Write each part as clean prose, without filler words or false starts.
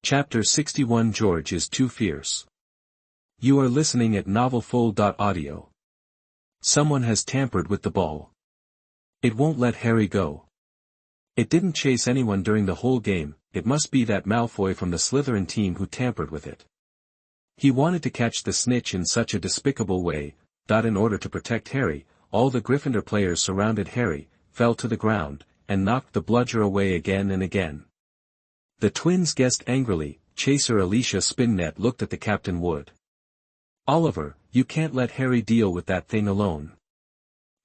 Chapter 61 George is too fierce. You are listening at novelfull.audio. Someone has tampered with the ball. It won't let Harry go. It didn't chase anyone during the whole game, it must be that Malfoy from the Slytherin team who tampered with it. He wanted to catch the snitch in such a despicable way, that in order to protect Harry, all the Gryffindor players surrounded Harry, fell to the ground, and knocked the bludger away again and again. The twins guessed angrily. Chaser Alicia Spinnet looked at the Captain Wood. Oliver, you can't let Harry deal with that thing alone.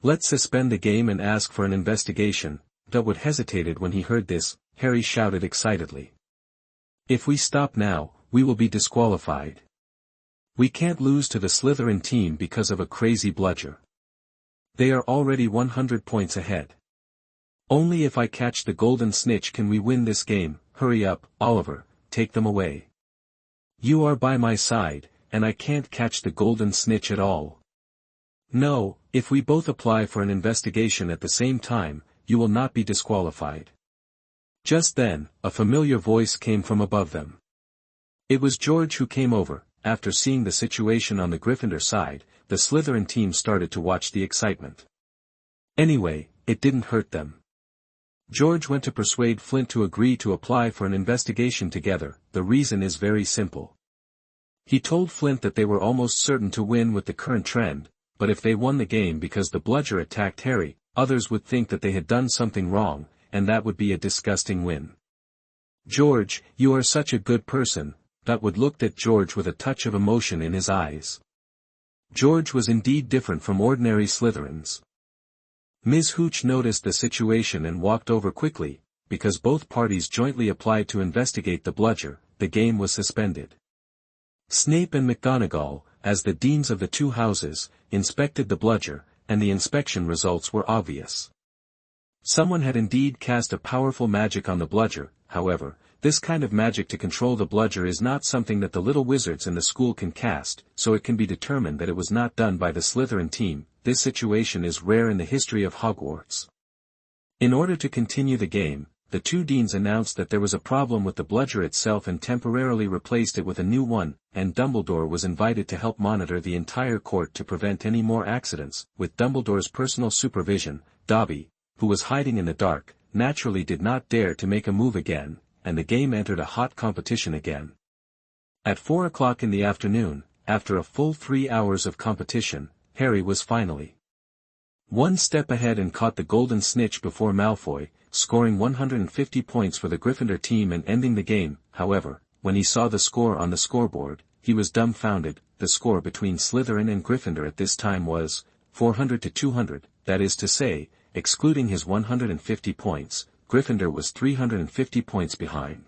Let's suspend the game and ask for an investigation. Dudwood hesitated when he heard this. Harry shouted excitedly. If we stop now, we will be disqualified. We can't lose to the Slytherin team because of a crazy bludger. They are already 100 points ahead. Only if I catch the golden snitch can we win this game. Hurry up, Oliver, take them away. You are by my side, and I can't catch the golden snitch at all. No, if we both apply for an investigation at the same time, you will not be disqualified. Just then, a familiar voice came from above them. It was George who came over. After seeing the situation on the Gryffindor side, the Slytherin team started to watch the excitement. Anyway, it didn't hurt them. George went to persuade Flint to agree to apply for an investigation together. The reason is very simple. He told Flint that they were almost certain to win with the current trend, but if they won the game because the bludger attacked Harry, others would think that they had done something wrong, and that would be a disgusting win. George, you are such a good person. Dudwood looked at George with a touch of emotion in his eyes. George was indeed different from ordinary Slytherins. Ms. Hooch noticed the situation and walked over quickly. Because both parties jointly applied to investigate the bludger, the game was suspended. Snape and McGonagall, as the deans of the two houses, inspected the bludger, and the inspection results were obvious. Someone had indeed cast a powerful magic on the bludger. However, this kind of magic to control the bludger is not something that the little wizards in the school can cast, so it can be determined that it was not done by the Slytherin team. This situation is rare in the history of Hogwarts. In order to continue the game, the two deans announced that there was a problem with the bludger itself and temporarily replaced it with a new one, and Dumbledore was invited to help monitor the entire court to prevent any more accidents. With Dumbledore's personal supervision, Dobby, who was hiding in the dark, naturally did not dare to make a move again, and the game entered a hot competition again. At 4 o'clock in the afternoon, after a full 3 hours of competition, Harry was finally one step ahead and caught the golden snitch before Malfoy, scoring 150 points for the Gryffindor team and ending the game. However, when he saw the score on the scoreboard, he was dumbfounded. The score between Slytherin and Gryffindor at this time was 400 to 200, that is to say, excluding his 150 points, Gryffindor was 350 points behind.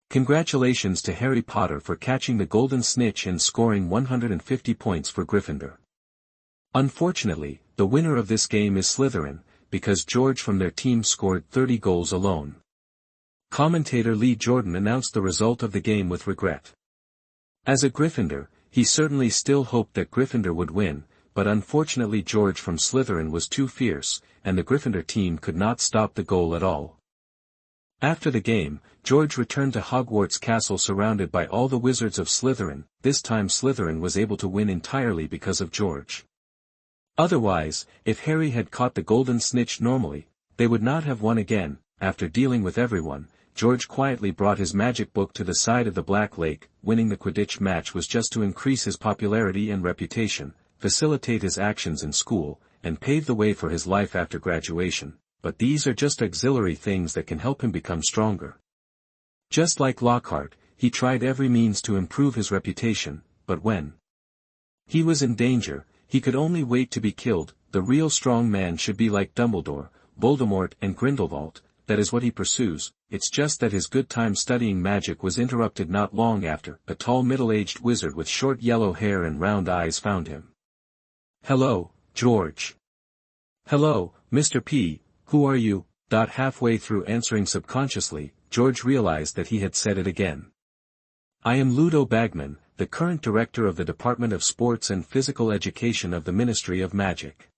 Congratulations to Harry Potter for catching the golden snitch and scoring 150 points for Gryffindor. Unfortunately, the winner of this game is Slytherin, because George from their team scored 30 goals alone. Commentator Lee Jordan announced the result of the game with regret. As a Gryffindor, he certainly still hoped that Gryffindor would win, but unfortunately George from Slytherin was too fierce, and the Gryffindor team could not stop the goal at all. After the game, George returned to Hogwarts Castle surrounded by all the wizards of Slytherin. This time Slytherin was able to win entirely because of George. Otherwise, if Harry had caught the golden snitch normally, they would not have won again. After dealing with everyone, George quietly brought his magic book to the side of the Black Lake. Winning the Quidditch match was just to increase his popularity and reputation, facilitate his actions in school, and pave the way for his life after graduation, but these are just auxiliary things that can help him become stronger. Just like Lockhart, he tried every means to improve his reputation, but when he was in danger, he could only wait to be killed. The real strong man should be like Dumbledore, Voldemort and Grindelwald. That is what he pursues. It's just that his good time studying magic was interrupted not long after a tall middle-aged wizard with short yellow hair and round eyes found him. "Hello, George." "Hello, Mr. P, who are you?" Halfway through answering subconsciously, George realized that he had said it again. "I am Ludo Bagman, the current director of the Department of Sports and Physical Education of the Ministry of Magic."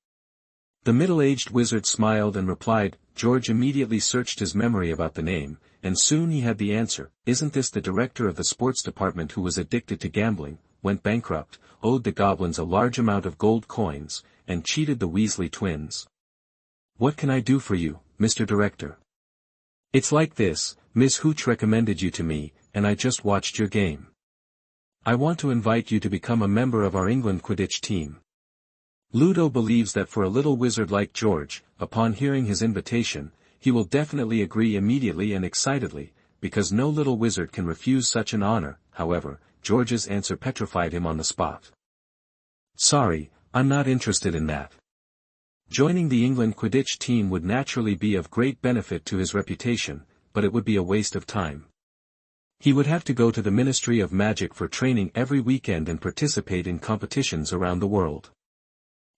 The middle-aged wizard smiled and replied. George immediately searched his memory about the name, and soon he had the answer. Isn't this the director of the sports department who was addicted to gambling, went bankrupt, owed the goblins a large amount of gold coins, and cheated the Weasley twins? What can I do for you, Mr. Director? It's like this, Miss Hooch recommended you to me, and I just watched your game. I want to invite you to become a member of our England Quidditch team. Ludo believes that for a little wizard like George, upon hearing his invitation, he will definitely agree immediately and excitedly, because no little wizard can refuse such an honor. However, George's answer petrified him on the spot. Sorry, I'm not interested in that. Joining the England Quidditch team would naturally be of great benefit to his reputation, but it would be a waste of time. He would have to go to the Ministry of Magic for training every weekend and participate in competitions around the world.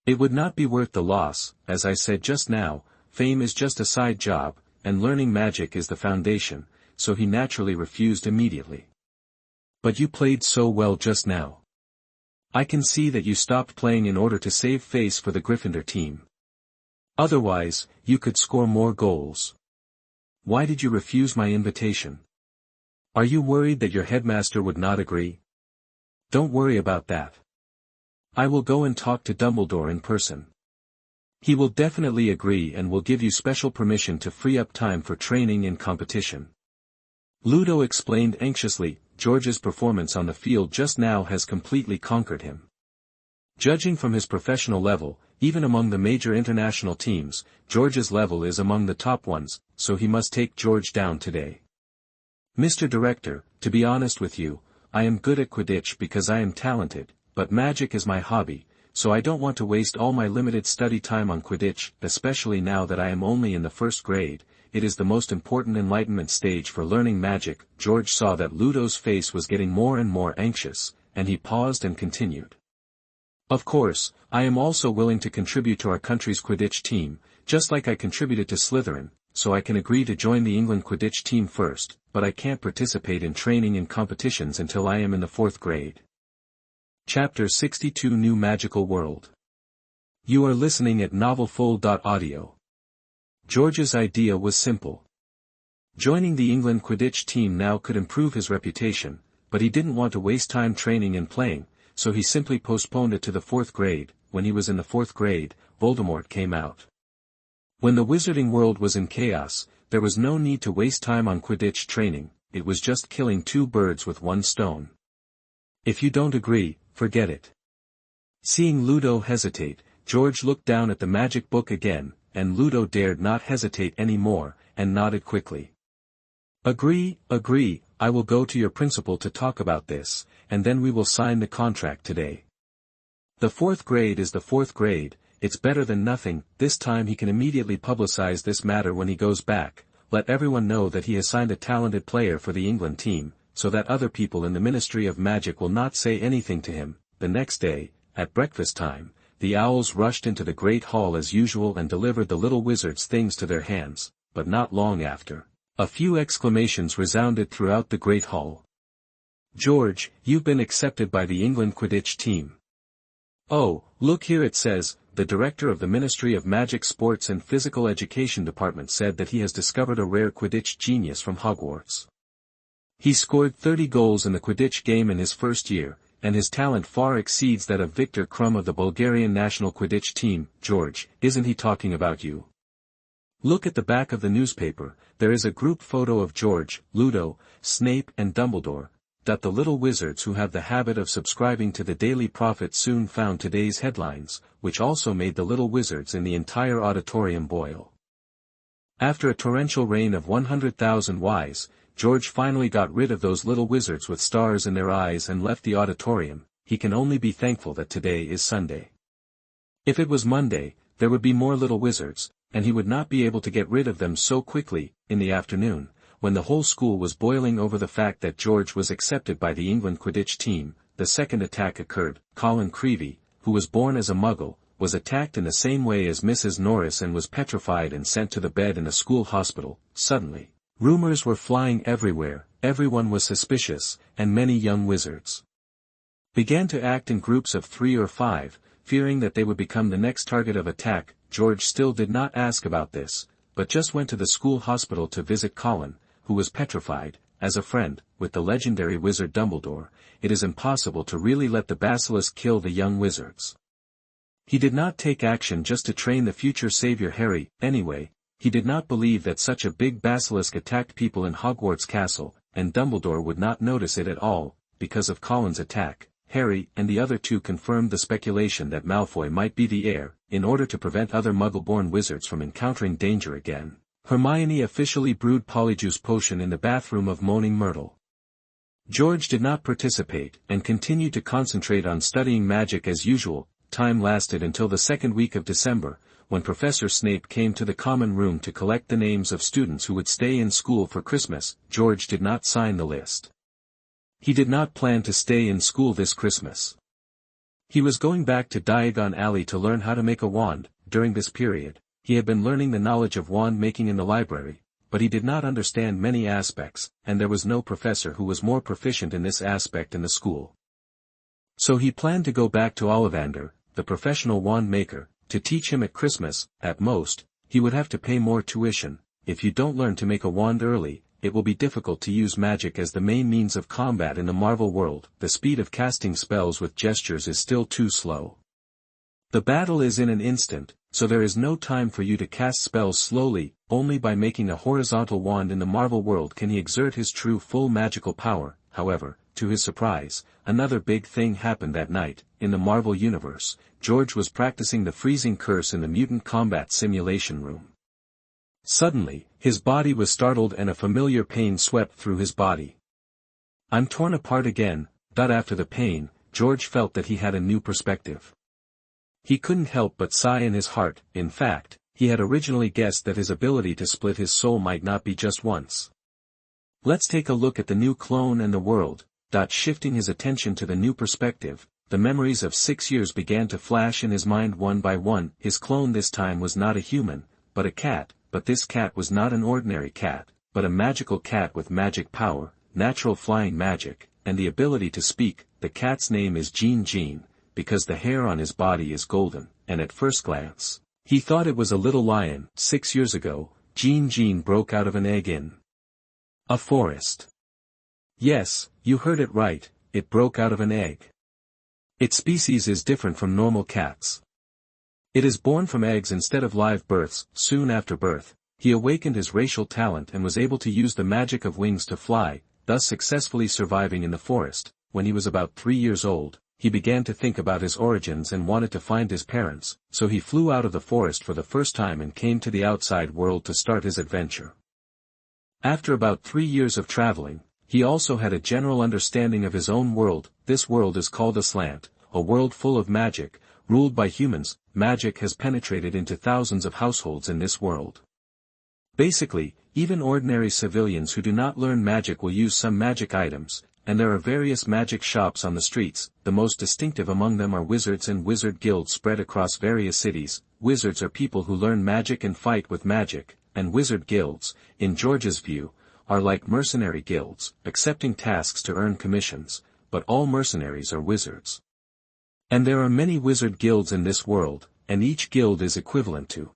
It would not be worth the loss. As I said just now, fame is just a side job, and learning magic is the foundation, so he naturally refused immediately. But you played so well just now. I can see that you stopped playing in order to save face for the Gryffindor team. Otherwise, you could score more goals. Why did you refuse my invitation? Are you worried that your headmaster would not agree? Don't worry about that. I will go and talk to Dumbledore in person. He will definitely agree and will give you special permission to free up time for training and competition. Ludo explained anxiously. George's performance on the field just now has completely conquered him. Judging from his professional level, even among the major international teams, George's level is among the top ones, so he must take George down today. Mr. Director, to be honest with you, I am good at Quidditch because I am talented, but magic is my hobby, so I don't want to waste all my limited study time on Quidditch, especially now that I am only in the first grade. It is the most important enlightenment stage for learning magic. George saw that Ludo's face was getting more and more anxious, and he paused and continued. Of course, I am also willing to contribute to our country's Quidditch team, just like I contributed to Slytherin, so I can agree to join the England Quidditch team first, but I can't participate in training and competitions until I am in the 4th grade. Chapter 62 New Magical World. You are listening at novelfull.audio. George's idea was simple. Joining the England Quidditch team now could improve his reputation, but he didn't want to waste time training and playing, so he simply postponed it to the 4th grade. When he was in the 4th grade, Voldemort came out. When the wizarding world was in chaos, there was no need to waste time on Quidditch training. It was just killing 2 birds with 1 stone. If you don't agree, forget it. Seeing Ludo hesitate, George looked down at the magic book again, and Ludo dared not hesitate any more, and nodded quickly. Agree, I will go to your principal to talk about this, and then we will sign the contract today. The 4th grade is the 4th grade, it's better than nothing. This time he can immediately publicize this matter when he goes back, let everyone know that he has signed a talented player for the England team, so that other people in the Ministry of Magic will not say anything to him. The next day, at breakfast time, the owls rushed into the Great Hall as usual and delivered the little wizards things to their hands, but not long after, a few exclamations resounded throughout the Great Hall. George, you've been accepted by the England Quidditch team. Oh, look here, it says, the director of the Ministry of Magic Sports and Physical Education Department said that he has discovered a rare Quidditch genius from Hogwarts. He scored 30 goals in the Quidditch game in his first year, and his talent far exceeds that of Victor Krum of the Bulgarian national Quidditch team. George, isn't he talking about you? Look at the back of the newspaper, there is a group photo of George, Ludo, Snape and Dumbledore. That the little wizards who have the habit of subscribing to the Daily Prophet soon found today's headlines, which also made the little wizards in the entire auditorium boil. After a torrential rain of 100,000 Ys, George finally got rid of those little wizards with stars in their eyes and left the auditorium. He can only be thankful that today is Sunday. If it was Monday, there would be more little wizards, and he would not be able to get rid of them so quickly. In the afternoon, when the whole school was boiling over the fact that George was accepted by the England Quidditch team, the second attack occurred. Colin Creevey, who was born as a Muggle, was attacked in the same way as Mrs. Norris and was petrified and sent to the bed in a school hospital. Suddenly, rumors were flying everywhere, everyone was suspicious, and many young wizards began to act in groups of 3 or 5, fearing that they would become the next target of attack. George still did not ask about this, but just went to the school hospital to visit Colin, who was petrified. As a friend, with the legendary wizard Dumbledore, it is impossible to really let the basilisk kill the young wizards. He did not take action just to train the future savior Harry. Anyway, he did not believe that such a big basilisk attacked people in Hogwarts Castle, and Dumbledore would not notice it at all. Because of Colin's attack, Harry and the other two confirmed the speculation that Malfoy might be the heir. In order to prevent other Muggle-born wizards from encountering danger again, Hermione officially brewed Polyjuice Potion in the bathroom of Moaning Myrtle. George did not participate, and continued to concentrate on studying magic as usual. Time lasted until the second week of December, when Professor Snape came to the common room to collect the names of students who would stay in school for Christmas. George did not sign the list. He did not plan to stay in school this Christmas. He was going back to Diagon Alley to learn how to make a wand. During this period, he had been learning the knowledge of wand making in the library, but he did not understand many aspects, and there was no professor who was more proficient in this aspect in the school. So he planned to go back to Ollivander, the professional wand maker, to teach him at Christmas. At most, he would have to pay more tuition. If you don't learn to make a wand early, it will be difficult to use magic as the main means of combat in the Marvel world. The speed of casting spells with gestures is still too slow. The battle is in an instant, so there is no time for you to cast spells slowly. Only by making a horizontal wand in the Marvel world can he exert his true full magical power. However, to his surprise, another big thing happened that night. In the Marvel universe, George was practicing the freezing curse in the mutant combat simulation room. Suddenly, his body was startled and a familiar pain swept through his body. I'm torn apart again. After the pain, George felt that he had a new perspective. He couldn't help but sigh in his heart. In fact, he had originally guessed that his ability to split his soul might not be just once. Let's take a look at the new clone and the world. Shifting his attention to the new perspective, the memories of 6 years began to flash in his mind one by one. His clone this time was not a human, but a cat. But this cat was not an ordinary cat, but a magical cat with magic power, natural flying magic, and the ability to speak. The cat's name is Jean, because the hair on his body is golden, and at first glance, he thought it was a little lion. 6 years ago, Jean broke out of an egg in a forest. Yes, you heard it right, it broke out of an egg. Its species is different from normal cats. It is born from eggs instead of live births. Soon after birth, he awakened his racial talent and was able to use the magic of wings to fly, thus successfully surviving in the forest. When he was about 3 years old, he began to think about his origins and wanted to find his parents, so he flew out of the forest for the first time and came to the outside world to start his adventure. After about 3 years of traveling, he also had a general understanding of his own world. This world is called Aslant, a world full of magic, ruled by humans. Magic has penetrated into thousands of households in this world. Basically, even ordinary civilians who do not learn magic will use some magic items, and there are various magic shops on the streets. The most distinctive among them are wizards and wizard guilds spread across various cities. Wizards are people who learn magic and fight with magic, and wizard guilds, in George's view, are like mercenary guilds, accepting tasks to earn commissions, but all mercenaries are wizards. And there are many wizard guilds in this world, and each guild is equivalent to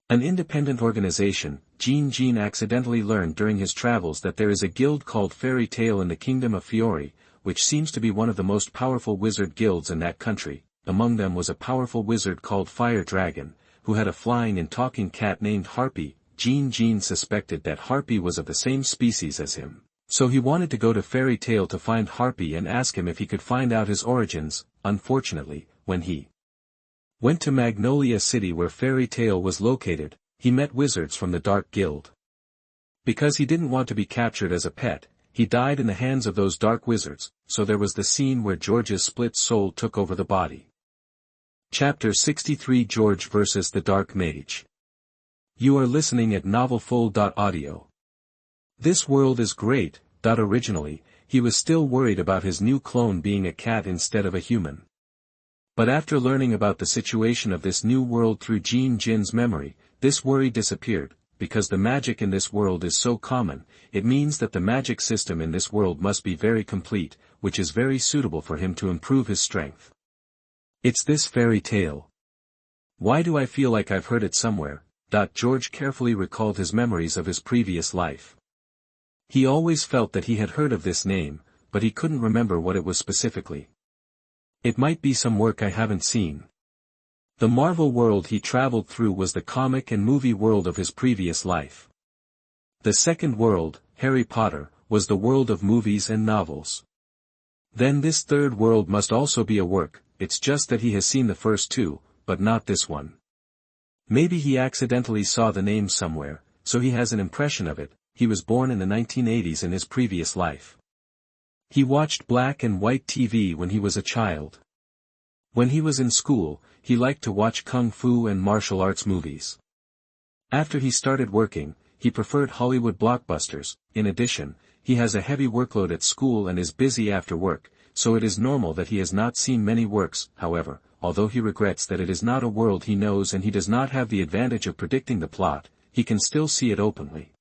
an independent organization. Jean accidentally learned during his travels that there is a guild called Fairy Tale in the Kingdom of Fiori, which seems to be one of the most powerful wizard guilds in that country. Among them was a powerful wizard called Fire Dragon, who had a flying and talking cat named Harpy. Jean suspected that Harpy was of the same species as him. So he wanted to go to Fairy Tale to find Harpy and ask him if he could find out his origins. Unfortunately, when he went to Magnolia City where Fairy Tale was located, he met wizards from the Dark Guild. Because he didn't want to be captured as a pet, he died in the hands of those dark wizards, so there was the scene where George's split soul took over the body. Chapter 63 George vs. the Dark Mage. You are listening at novelfull.audio. This world is great. Originally, he was still worried about his new clone being a cat instead of a human. But after learning about the situation of this new world through Jean's memory, this worry disappeared. Because the magic in this world is so common, it means that the magic system in this world must be very complete, which is very suitable for him to improve his strength. It's this fairy tale. Why do I feel like I've heard it somewhere? George carefully recalled his memories of his previous life. He always felt that he had heard of this name, but he couldn't remember what it was specifically. It might be some work I haven't seen. The Marvel world he traveled through was the comic and movie world of his previous life. The second world, Harry Potter, was the world of movies and novels. Then this third world must also be a work, it's just that he has seen the first two, but not this one. Maybe he accidentally saw the name somewhere, so he has an impression of it. He was born in the 1980s in his previous life. He watched black and white TV when he was a child. When he was in school, he liked to watch kung fu and martial arts movies. After he started working, he preferred Hollywood blockbusters. In addition, he has a heavy workload at school and is busy after work, so it is normal that he has not seen many works. However, although he regrets that it is not a world he knows and he does not have the advantage of predicting the plot, he can still see it openly.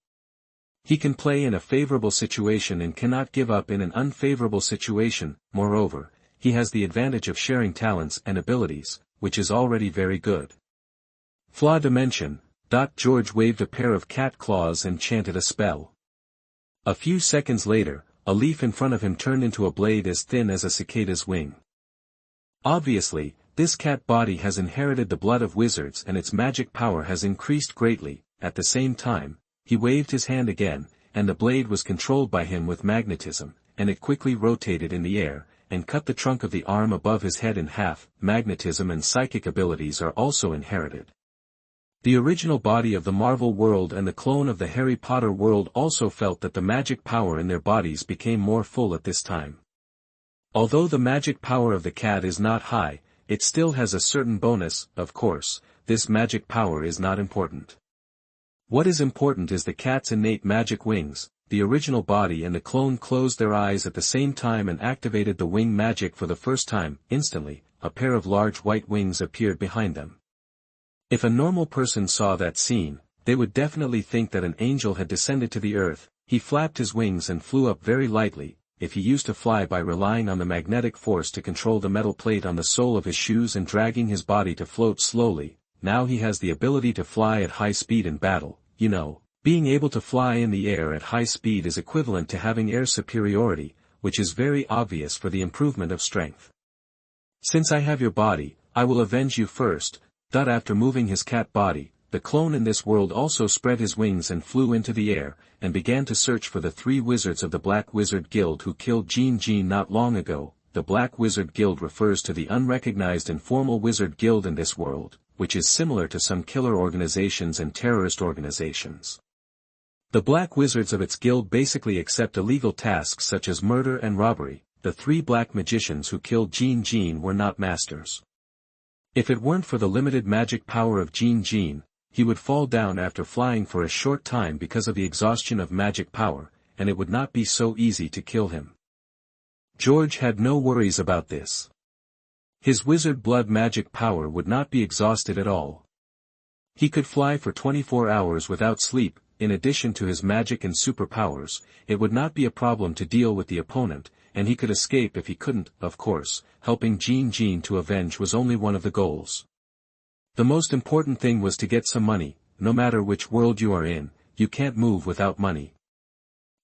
He can play in a favorable situation and cannot give up in an unfavorable situation. Moreover, he has the advantage of sharing talents and abilities, which is already very good. Flaw dimension. George waved a pair of cat claws and chanted a spell. A few seconds later, a leaf in front of him turned into a blade as thin as a cicada's wing. Obviously, this cat body has inherited the blood of wizards and its magic power has increased greatly. At the same time, he waved his hand again, and the blade was controlled by him with magnetism, and it quickly rotated in the air, and cut the trunk of the arm above his head in half. Magnetism and psychic abilities are also inherited. The original body of the Marvel world and the clone of the Harry Potter world also felt that the magic power in their bodies became more full at this time. Although the magic power of the cat is not high, it still has a certain bonus. Of course, this magic power is not important. What is important is the cat's innate magic wings. The original body and the clone closed their eyes at the same time and activated the wing magic for the first time. Instantly, a pair of large white wings appeared behind them. If a normal person saw that scene, they would definitely think that an angel had descended to the earth. He flapped his wings and flew up very lightly. If he used to fly by relying on the magnetic force to control the metal plate on the sole of his shoes and dragging his body to float slowly, now he has the ability to fly at high speed in battle. You know, being able to fly in the air at high speed is equivalent to having air superiority, which is very obvious for the improvement of strength. Since I have your body, I will avenge you first. After moving his cat body, the clone in this world also spread his wings and flew into the air, and began to search for the 3 wizards of the Black Wizard Guild who killed Jean not long ago. The Black Wizard Guild refers to the unrecognized informal wizard guild in this world, which is similar to some killer organizations and terrorist organizations. The Black Wizards of its guild basically accept illegal tasks such as murder and robbery. The 3 black magicians who killed Jean were not masters. If it weren't for the limited magic power of Jean, he would fall down after flying for a short time because of the exhaustion of magic power, and it would not be so easy to kill him. George had no worries about this. His wizard blood magic power would not be exhausted at all. He could fly for 24 hours without sleep. In addition to his magic and superpowers, it would not be a problem to deal with the opponent, and he could escape if he couldn't. Of course, helping Jean to avenge was only one of the goals. The most important thing was to get some money. No matter which world you are in, you can't move without money.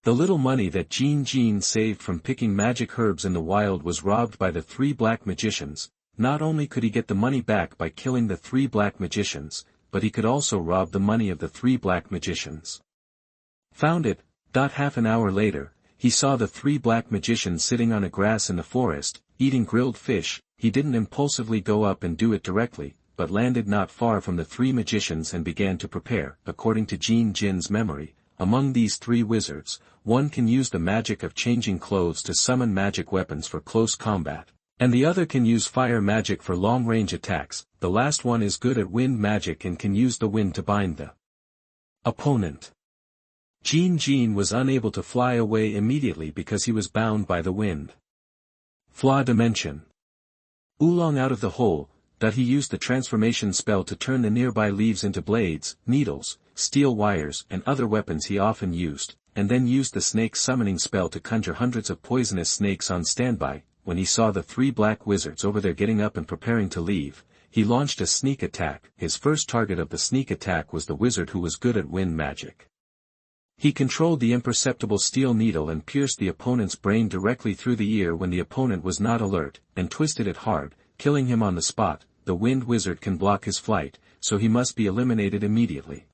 The little money that Jean saved from picking magic herbs in the wild was robbed by the 3 black magicians. Not only could he get the money back by killing the 3 black magicians, but he could also rob the money of the 3 black magicians. Found it. Half an hour later, he saw the 3 black magicians sitting on a grass in the forest, eating grilled fish. He didn't impulsively go up and do it directly, but landed not far from the 3 magicians and began to prepare. According to Jean's memory, among these 3 wizards, one can use the magic of changing clothes to summon magic weapons for close combat, and the other can use fire magic for long-range attacks. The last one is good at wind magic and can use the wind to bind the opponent. Jean was unable to fly away immediately because he was bound by the wind. Flaw dimension. Oolong out of the hole. He used the transformation spell to turn the nearby leaves into blades, needles, steel wires and other weapons he often used, and then used the snake summoning spell to conjure hundreds of poisonous snakes on standby. When he saw the 3 black wizards over there getting up and preparing to leave, he launched a sneak attack. His first target of the sneak attack was the wizard who was good at wind magic. He controlled the imperceptible steel needle and pierced the opponent's brain directly through the ear when the opponent was not alert, and twisted it hard, killing him on the spot. The Wind Wizard can block his flight, so he must be eliminated immediately.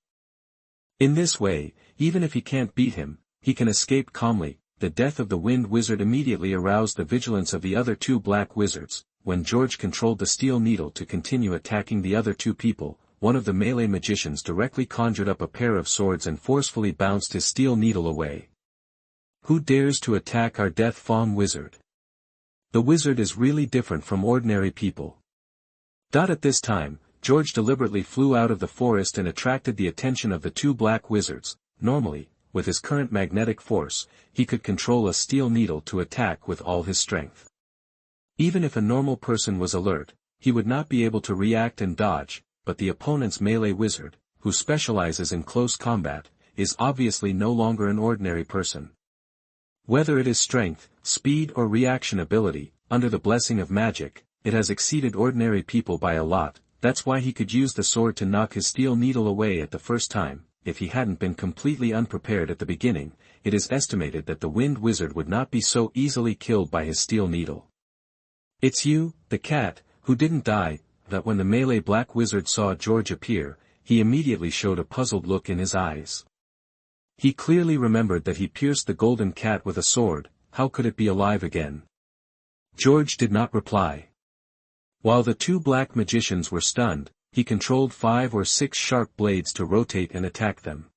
In this way, even if he can't beat him, he can escape calmly. The death of the Wind Wizard immediately aroused the vigilance of the other two Black Wizards. When George controlled the steel needle to continue attacking the other two people, one of the melee magicians directly conjured up a pair of swords and forcefully bounced his steel needle away. Who dares to attack our Death Feng Wizard? The wizard is really different from ordinary people. At this time, George deliberately flew out of the forest and attracted the attention of the two Black Wizards. Normally, with his current magnetic force, he could control a steel needle to attack with all his strength. Even if a normal person was alert, he would not be able to react and dodge, but the opponent's melee wizard, who specializes in close combat, is obviously no longer an ordinary person. Whether it is strength, speed or reaction ability, under the blessing of magic, it has exceeded ordinary people by a lot. That's why he could use the sword to knock his steel needle away at the first time. If he hadn't been completely unprepared at the beginning, it is estimated that the Wind Wizard would not be so easily killed by his steel needle. It's you, the cat, who didn't die. That when the melee Black Wizard saw George appear, he immediately showed a puzzled look in his eyes. He clearly remembered that he pierced the golden cat with a sword. How could it be alive again? George did not reply. While the two Black magicians were stunned, he controlled 5 or 6 sharp blades to rotate and attack them.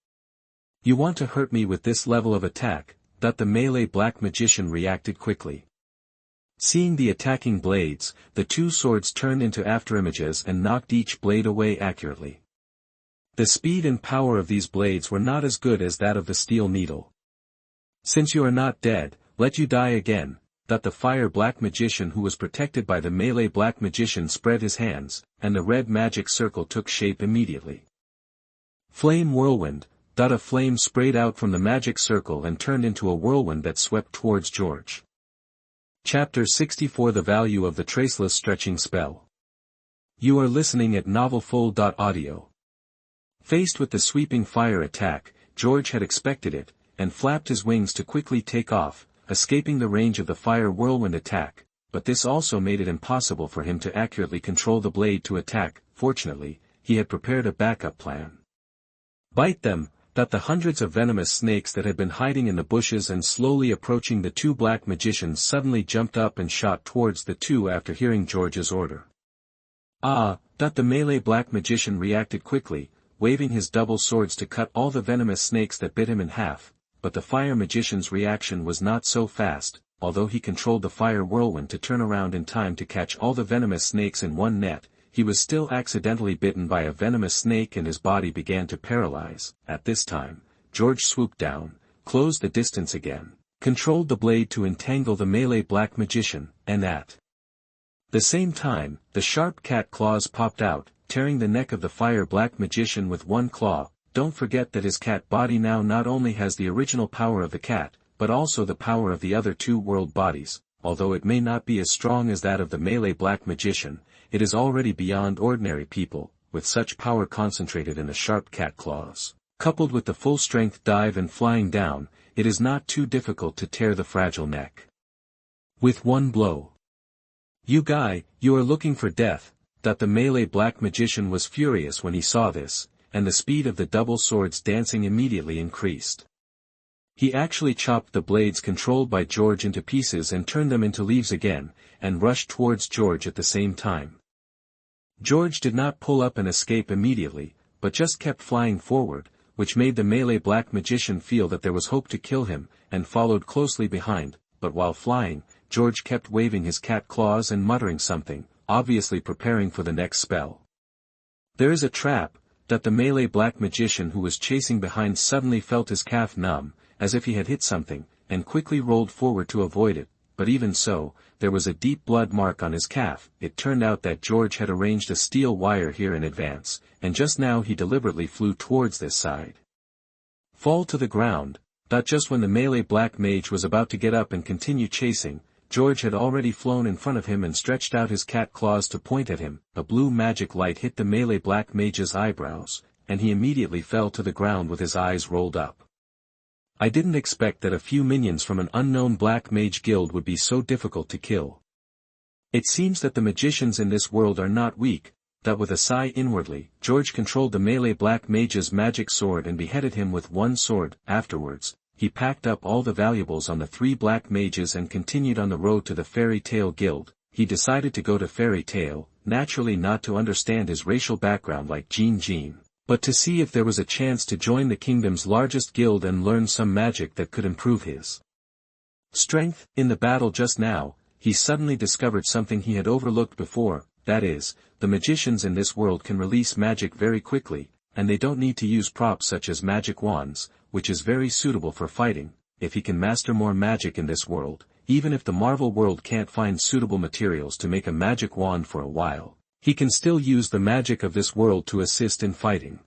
You want to hurt me with this level of attack? The melee Black magician reacted quickly. Seeing the attacking blades, the two swords turned into afterimages and knocked each blade away accurately. The speed and power of these blades were not as good as that of the steel needle. Since you are not dead, let you die again. The fire Black magician who was protected by the melee Black magician spread his hands, and the red magic circle took shape immediately. Flame whirlwind. A flame sprayed out from the magic circle and turned into a whirlwind that swept towards George. Chapter 64 The Value of the Traceless Stretching Spell. You are listening at NovelFull.audio. Faced with the sweeping fire attack, George had expected it, and flapped his wings to quickly take off, escaping the range of the fire whirlwind attack, but this also made it impossible for him to accurately control the blade to attack. Fortunately, he had prepared a backup plan. Bite them. The hundreds of venomous snakes that had been hiding in the bushes and slowly approaching the two Black magicians suddenly jumped up and shot towards the two after hearing George's order. The melee Black magician reacted quickly, waving his double swords to cut all the venomous snakes that bit him in half. But the fire magician's reaction was not so fast. Although he controlled the fire whirlwind to turn around in time to catch all the venomous snakes in one net, he was still accidentally bitten by a venomous snake and his body began to paralyze. At this time, George swooped down, closed the distance again, controlled the blade to entangle the melee Black magician, and at the same time, the sharp cat claws popped out, tearing the neck of the fire Black magician with one claw. Don't forget that his cat body now not only has the original power of the cat, but also the power of the other two world bodies. Although it may not be as strong as that of the melee Black magician, it is already beyond ordinary people, with such power concentrated in the sharp cat claws. Coupled with the full strength dive and flying down, it is not too difficult to tear the fragile neck with one blow. You are looking for death. The melee Black magician was furious when he saw this, and the speed of the double swords dancing immediately increased. He actually chopped the blades controlled by George into pieces and turned them into leaves again, and rushed towards George at the same time. George did not pull up and escape immediately, but just kept flying forward, which made the melee Black magician feel that there was hope to kill him, and followed closely behind. But while flying, George kept waving his cat claws and muttering something, obviously preparing for the next spell. There is a trap. The melee Black magician who was chasing behind suddenly felt his calf numb, as if he had hit something, and quickly rolled forward to avoid it, but even so, there was a deep blood mark on his calf. It turned out that George had arranged a steel wire here in advance, and just now he deliberately flew towards this side. Fall to the ground. Just when the melee Black mage was about to get up and continue chasing, George had already flown in front of him and stretched out his cat claws to point at him. A blue magic light hit the melee Black mage's eyebrows, and he immediately fell to the ground with his eyes rolled up. I didn't expect that a few minions from an unknown black mage guild would be so difficult to kill. It seems that the magicians in this world are not weak, that with a sigh inwardly, George controlled the melee black mage's magic sword and beheaded him with one sword. Afterwards, he packed up all the valuables on the 3 black mages and continued on the road to the Fairy Tale Guild. He decided to go to Fairy Tale, naturally not to understand his racial background like Jean, but to see if there was a chance to join the kingdom's largest guild and learn some magic that could improve his strength. In the battle just now, he suddenly discovered something he had overlooked before, that is, the magicians in this world can release magic very quickly, and they don't need to use props such as magic wands, which is very suitable for fighting. If he can master more magic in this world, even if the Marvel world can't find suitable materials to make a magic wand for a while, he can still use the magic of this world to assist in fighting.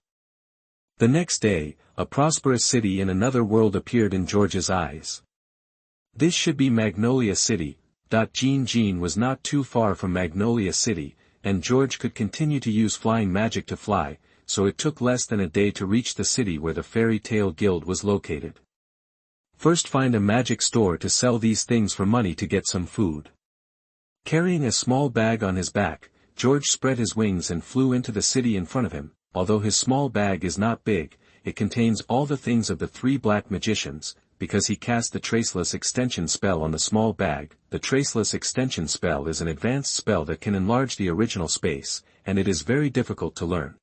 The next day, a prosperous city in another world appeared in George's eyes. This should be Magnolia City. Jean was not too far from Magnolia City, and George could continue to use flying magic to fly, so it took less than a day to reach the city where the Fairy Tale Guild was located. First, find a magic store to sell these things for money to get some food. Carrying a small bag on his back, George spread his wings and flew into the city in front of him. Although his small bag is not big, it contains all the things of the 3 black magicians. Because he cast the Traceless extension spell on the small bag. The Traceless extension spell is an advanced spell that can enlarge the original space, and it is very difficult to learn.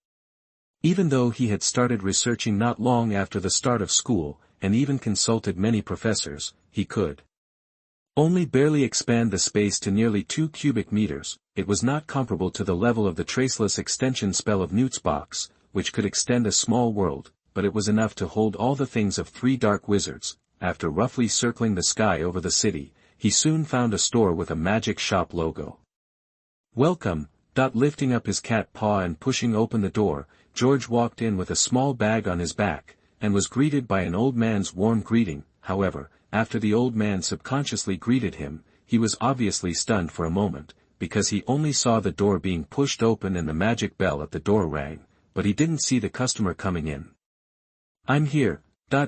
Even though he had started researching not long after the start of school, and even consulted many professors, he could only barely expand the space to nearly 2 cubic meters. It was not comparable to the level of the Traceless extension spell of Newt's box, which could extend a small world, but it was enough to hold all the things of 3 dark wizards. After roughly circling the sky over the city, he soon found a store with a magic shop logo. Welcome. Lifting up his cat paw and pushing open the door, George walked in with a small bag on his back, and was greeted by an old man's warm greeting. However, after the old man subconsciously greeted him, he was obviously stunned for a moment, because he only saw the door being pushed open and the magic bell at the door rang, but he didn't see the customer coming in. I'm here.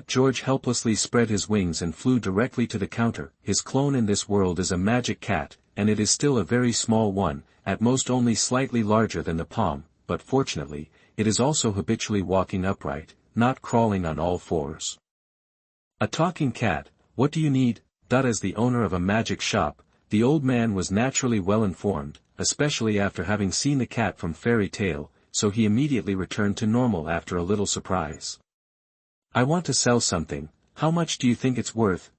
George helplessly spread his wings and flew directly to the counter. His clone in this world is a magic cat, and it is still a very small one, at most only slightly larger than the palm, but fortunately, it is also habitually walking upright, not crawling on all fours. A talking cat. What do you need? As the owner of a magic shop, the old man was naturally well informed, especially after having seen the cat from Fairy Tale, so he immediately returned to normal after a little surprise. I want to sell something. How much do you think it's worth?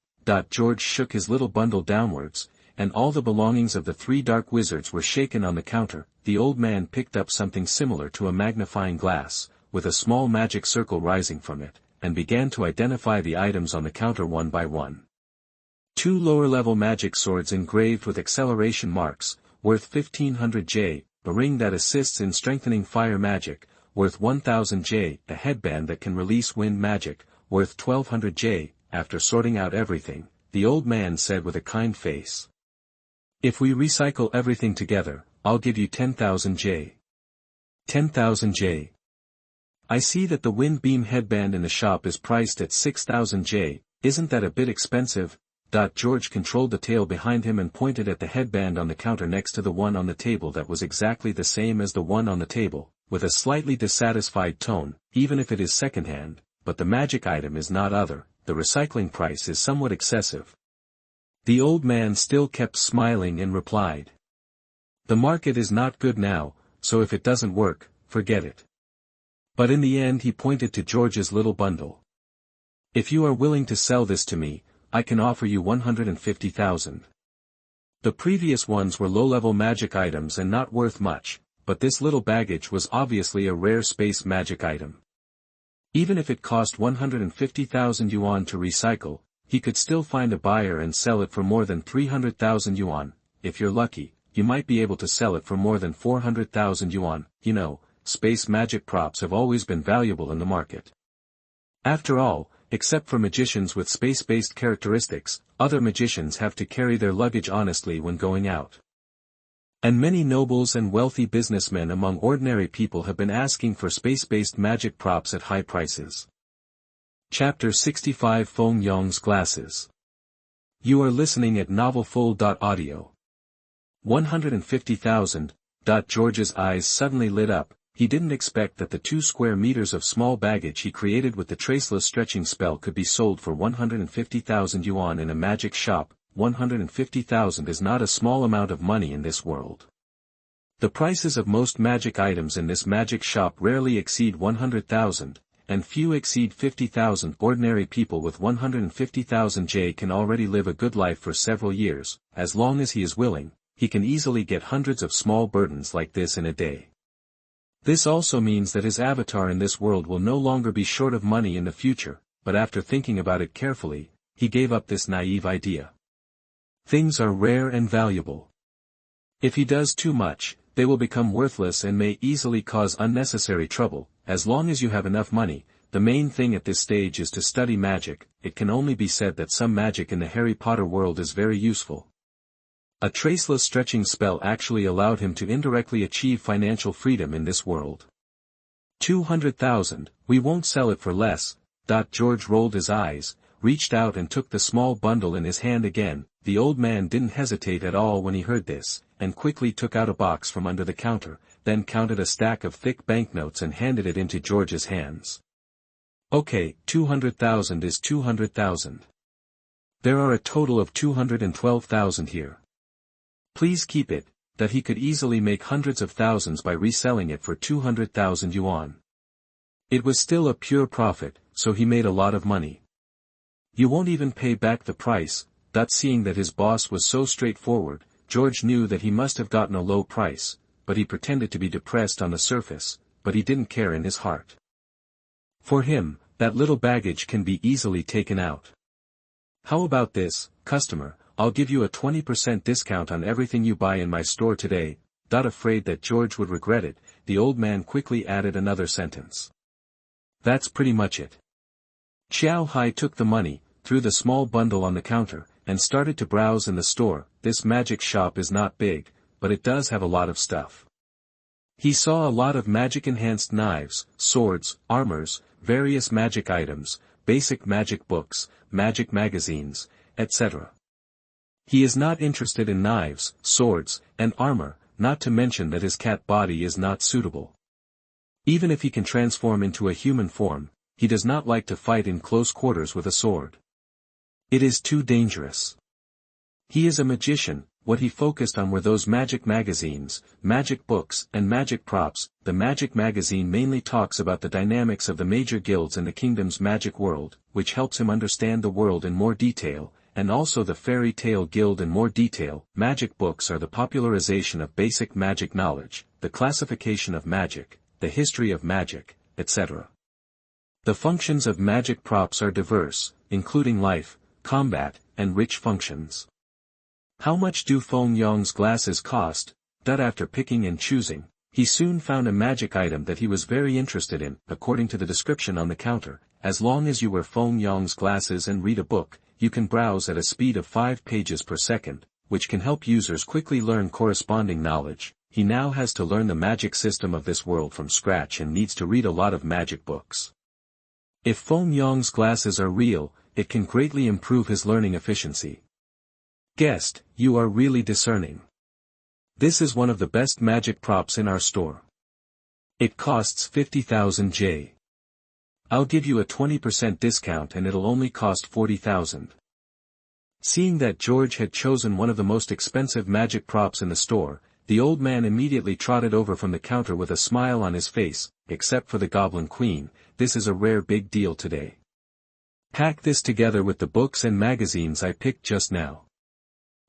George shook his little bundle downwards, and all the belongings of the 3 dark wizards were shaken on the counter. The old man picked up something similar to a magnifying glass, with a small magic circle rising from it, and began to identify the items on the counter one by one. 2 lower-level magic swords engraved with acceleration marks, worth 1500 J, a ring that assists in strengthening fire magic, worth 1000 J, a headband that can release wind magic, worth 1200 J. After sorting out everything, the old man said with a kind face. If we recycle everything together, I'll give you 10,000 J. 10,000 J. I see that the wind beam headband in the shop is priced at 6,000 J, isn't that a bit expensive? George controlled the tail behind him and pointed at the headband on the counter next to the one on the table that was exactly the same as the one on the table, with a slightly dissatisfied tone. Even if it is secondhand, but the magic item is not other, the recycling price is somewhat excessive. The old man still kept smiling and replied. The market is not good now, so if it doesn't work, forget it. But in the end he pointed to George's little bundle. If you are willing to sell this to me, I can offer you 150,000. The previous ones were low-level magic items and not worth much, but this little baggage was obviously a rare space magic item. Even if it cost 150,000 yuan to recycle, he could still find a buyer and sell it for more than 300,000 yuan. If you're lucky, you might be able to sell it for more than 400,000 yuan. You know, space magic props have always been valuable in the market. After all, except for magicians with space-based characteristics, other magicians have to carry their luggage honestly when going out. And many nobles and wealthy businessmen among ordinary people have been asking for space-based magic props at high prices. Chapter 65 Feng Yong's Glasses. You are listening at novelfull.audio. 150,000. George's eyes suddenly lit up. He didn't expect that the 2 square meters of small baggage he created with the Traceless stretching spell could be sold for 150,000 yuan in a magic shop. 150,000 is not a small amount of money in this world. The prices of most magic items in this magic shop rarely exceed 100,000. And few exceed 50,000. Ordinary people with 150,000 J can already live a good life for several years. As long as he is willing, he can easily get hundreds of small burdens like this in a day. This also means that his avatar in this world will no longer be short of money in the future, but after thinking about it carefully, he gave up this naive idea. Things are rare and valuable. If he does too much, they will become worthless and may easily cause unnecessary trouble. As long as you have enough money, the main thing at this stage is to study magic. It can only be said that some magic in the Harry Potter world is very useful. A traceless stretching spell actually allowed him to indirectly achieve financial freedom in this world. 200,000, we won't sell it for less. George rolled his eyes, reached out and took the small bundle in his hand again. The old man didn't hesitate at all when he heard this, and quickly took out a box from under the counter, then counted a stack of thick banknotes and handed it into George's hands. Okay, 200,000 is 200,000. There are a total of 212,000 here. Please keep it. That he could easily make hundreds of thousands by reselling it for 200,000 yuan. It was still a pure profit, so he made a lot of money. You won't even pay back the price. Seeing that his boss was so straightforward, George knew that he must have gotten a low price, but he pretended to be depressed on the surface, but he didn't care in his heart. For him, that little baggage can be easily taken out. How about this, customer? I'll give you a 20% discount on everything you buy in my store today. Afraid that George would regret it, the old man quickly added another sentence. That's pretty much it. Xiao Hai took the money, threw the small bundle on the counter, and started to browse in the store. This magic shop is not big, but it does have a lot of stuff. He saw a lot of magic-enhanced knives, swords, armors, various magic items, basic magic books, magic magazines, etc. He is not interested in knives, swords, and armor, not to mention that his cat body is not suitable. Even if he can transform into a human form, he does not like to fight in close quarters with a sword. It is too dangerous. He is a magician. What he focused on were those magic magazines, magic books, and magic props. The magic magazine mainly talks about the dynamics of the major guilds in the kingdom's magic world, which helps him understand the world in more detail, and also the fairy tale guild in more detail. Magic books are the popularization of basic magic knowledge, the classification of magic, the history of magic, etc. The functions of magic props are diverse, including life, combat, and rich functions. How much do Feng Yong's glasses cost? After picking and choosing, he soon found a magic item that he was very interested in. According to the description on the counter, as long as you wear Feng Yong's glasses and read a book, you can browse at a speed of 5 pages per second, which can help users quickly learn corresponding knowledge. He now has to learn the magic system of this world from scratch and needs to read a lot of magic books. If Feng Yong's glasses are real, it can greatly improve his learning efficiency. Guest, you are really discerning. This is one of the best magic props in our store. It costs 50,000 J. I'll give you a 20% discount and it'll only cost 40,000. Seeing that George had chosen one of the most expensive magic props in the store, the old man immediately trotted over from the counter with a smile on his face. Except for the Goblin Queen, this is a rare big deal today. Pack this together with the books and magazines I picked just now.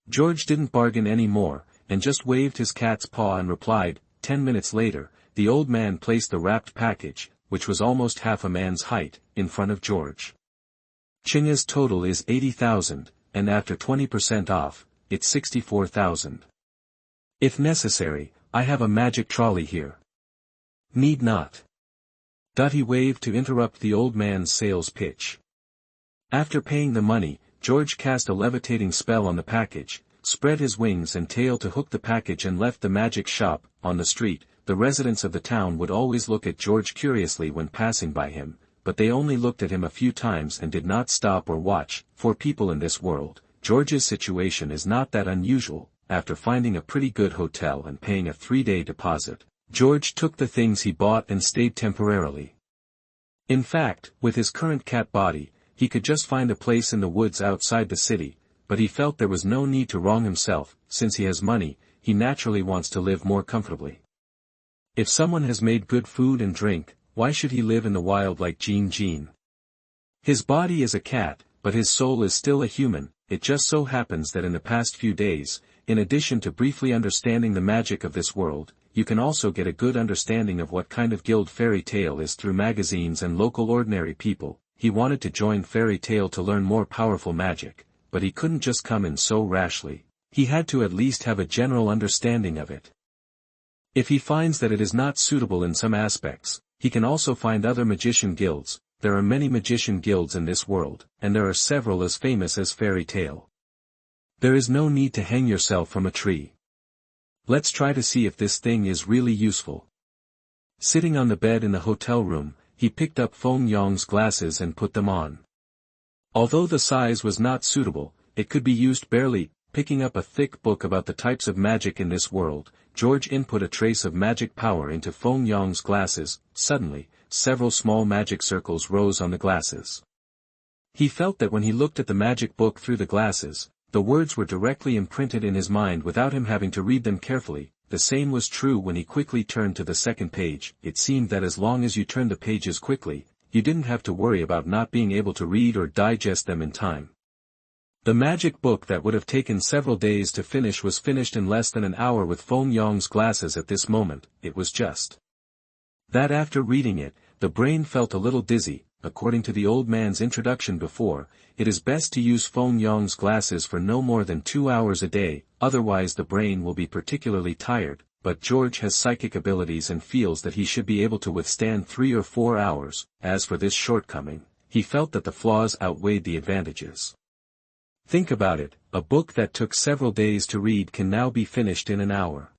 George didn't bargain any more, and just waved his cat's paw and replied. 10 minutes later, the old man placed the wrapped package, which was almost half a man's height, in front of George. Chinga's total is 80,000, and after 20% off, it's 64,000. If necessary, I have a magic trolley here. Need not. He waved to interrupt the old man's sales pitch. After paying the money, George cast a levitating spell on the package, spread his wings and tail to hook the package and left the magic shop. On the street, the residents of the town would always look at George curiously when passing by him, but they only looked at him a few times and did not stop or watch. For people in this world, George's situation is not that unusual. After finding a pretty good hotel and paying a 3-day deposit, George took the things he bought and stayed temporarily. In fact, with his current cat body, he could just find a place in the woods outside the city, but he felt there was no need to wrong himself. Since he has money, he naturally wants to live more comfortably. If someone has made good food and drink, why should he live in the wild like Jean? His body is a cat, but his soul is still a human. It just so happens that in the past few days, in addition to briefly understanding the magic of this world, you can also get a good understanding of what kind of guild Fairy Tail is through magazines and local ordinary people. He wanted to join Fairy Tail to learn more powerful magic, but he couldn't just come in so rashly. He had to at least have a general understanding of it. If he finds that it is not suitable in some aspects, he can also find other magician guilds. There are many magician guilds in this world, and there are several as famous as Fairy Tail. There is no need to hang yourself from a tree. Let's try to see if this thing is really useful. Sitting on the bed in the hotel room, he picked up Feng Yong's glasses and put them on. Although the size was not suitable, it could be used barely. Picking up a thick book about the types of magic in this world, George input a trace of magic power into Feng Yong's glasses. Suddenly, several small magic circles rose on the glasses. He felt that when he looked at the magic book through the glasses, the words were directly imprinted in his mind without him having to read them carefully. The same was true when he quickly turned to the second page. It seemed that as long as you turned the pages quickly, you didn't have to worry about not being able to read or digest them in time. The magic book that would have taken several days to finish was finished in less than an hour with Feng Yong's glasses. At this moment, it was just that after reading it, the brain felt a little dizzy. According to the old man's introduction before, it is best to use Feng Yong's glasses for no more than 2 hours a day, otherwise the brain will be particularly tired. But George has psychic abilities and feels that he should be able to withstand 3 or 4 hours. As for this shortcoming, he felt that the flaws outweighed the advantages. Think about it, a book that took several days to read can now be finished in an hour.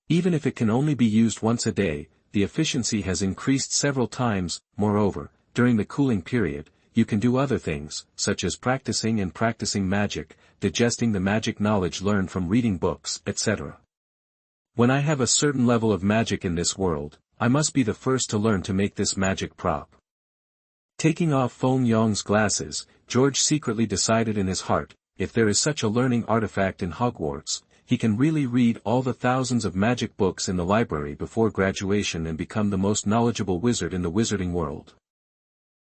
Even if it can only be used once a day, the efficiency has increased several times. Moreover, during the cooling period, you can do other things, such as practicing magic, digesting the magic knowledge learned from reading books, etc. When I have a certain level of magic in this world, I must be the first to learn to make this magic prop. Taking off Feng Yong's glasses, George secretly decided in his heart, if there is such a learning artifact in Hogwarts, he can really read all the thousands of magic books in the library before graduation and become the most knowledgeable wizard in the wizarding world.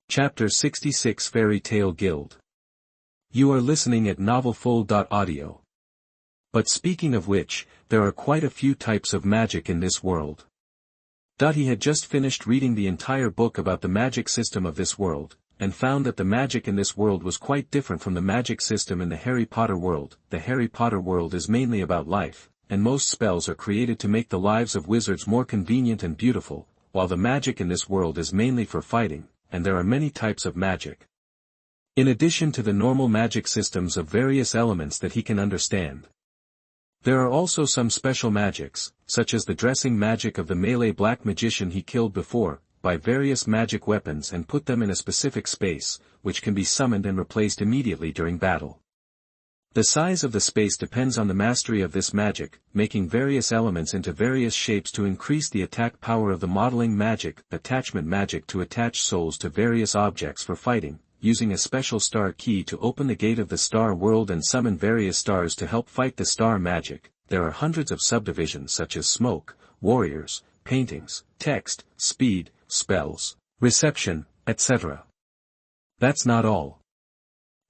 Chapter 66 Fairy Tail Guild. You are listening at novelfull.audio. But speaking of which, there are quite a few types of magic in this world. He had just finished reading the entire book about the magic system of this world, and found that the magic in this world was quite different from the magic system in the Harry Potter world. The Harry Potter world is mainly about life, and most spells are created to make the lives of wizards more convenient and beautiful, while the magic in this world is mainly for fighting, and there are many types of magic. In addition to the normal magic systems of various elements that he can understand, there are also some special magics, such as the dressing magic of the melee black magician he killed before, by various magic weapons and put them in a specific space, which can be summoned and replaced immediately during battle. The size of the space depends on the mastery of this magic, making various elements into various shapes to increase the attack power of the modeling magic, attachment magic to attach souls to various objects for fighting, using a special star key to open the gate of the star world and summon various stars to help fight the star magic. There are hundreds of subdivisions such as smoke, warriors, paintings, text, speed, spells, reception, etc. That's not all.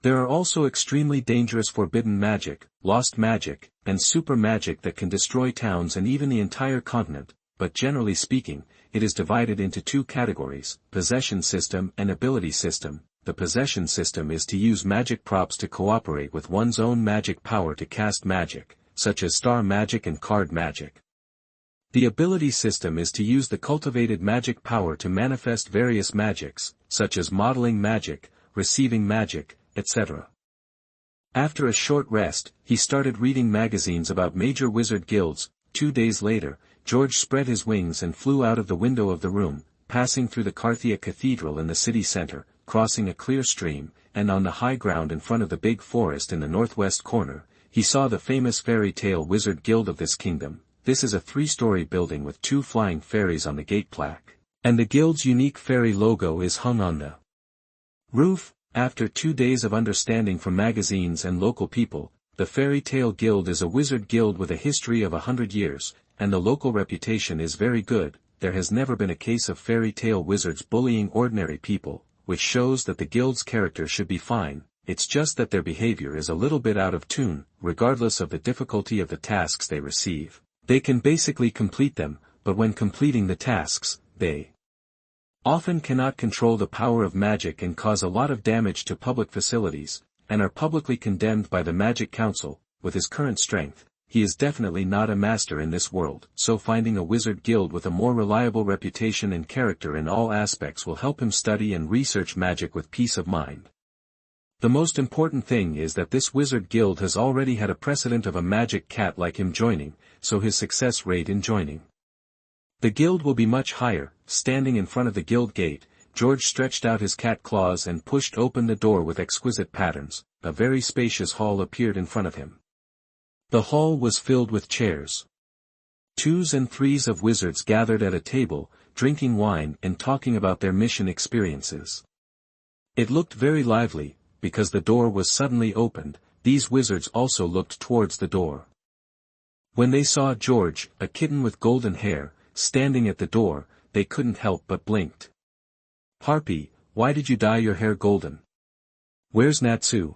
There are also extremely dangerous forbidden magic, lost magic, and super magic that can destroy towns and even the entire continent, but generally speaking, it is divided into 2 categories, possession system and ability system. The possession system is to use magic props to cooperate with one's own magic power to cast magic, such as star magic and card magic. The ability system is to use the cultivated magic power to manifest various magics, such as modeling magic, receiving magic, etc. After a short rest, he started reading magazines about major wizard guilds. 2 days later, George spread his wings and flew out of the window of the room, passing through the Carthia Cathedral in the city center, crossing a clear stream, and on the high ground in front of the big forest in the northwest corner, he saw the famous fairy tale wizard guild of this kingdom. This is a 3-story building with 2 flying fairies on the gate plaque, and the guild's unique fairy logo is hung on the roof. After 2 days of understanding from magazines and local people, the Fairy Tale Guild is a wizard guild with a history of 100 years, and the local reputation is very good. There has never been a case of fairy tale wizards bullying ordinary people, which shows that the guild's character should be fine. It's just that their behavior is a little bit out of tune. Regardless of the difficulty of the tasks they receive, they can basically complete them, but when completing the tasks, they often cannot control the power of magic and cause a lot of damage to public facilities, and are publicly condemned by the Magic Council. With his current strength, he is definitely not a master in this world, so finding a wizard guild with a more reliable reputation and character in all aspects will help him study and research magic with peace of mind. The most important thing is that this wizard guild has already had a precedent of a magic cat like him joining, so his success rate in joining the guild will be much higher. Standing in front of the guild gate, George stretched out his cat claws and pushed open the door with exquisite patterns. A very spacious hall appeared in front of him. The hall was filled with chairs. 2s and 3s of wizards gathered at a table, drinking wine and talking about their mission experiences. It looked very lively. Because the door was suddenly opened, these wizards also looked towards the door. When they saw George, a kitten with golden hair, standing at the door, they couldn't help but blinked. "Harpy, why did you dye your hair golden? Where's Natsu?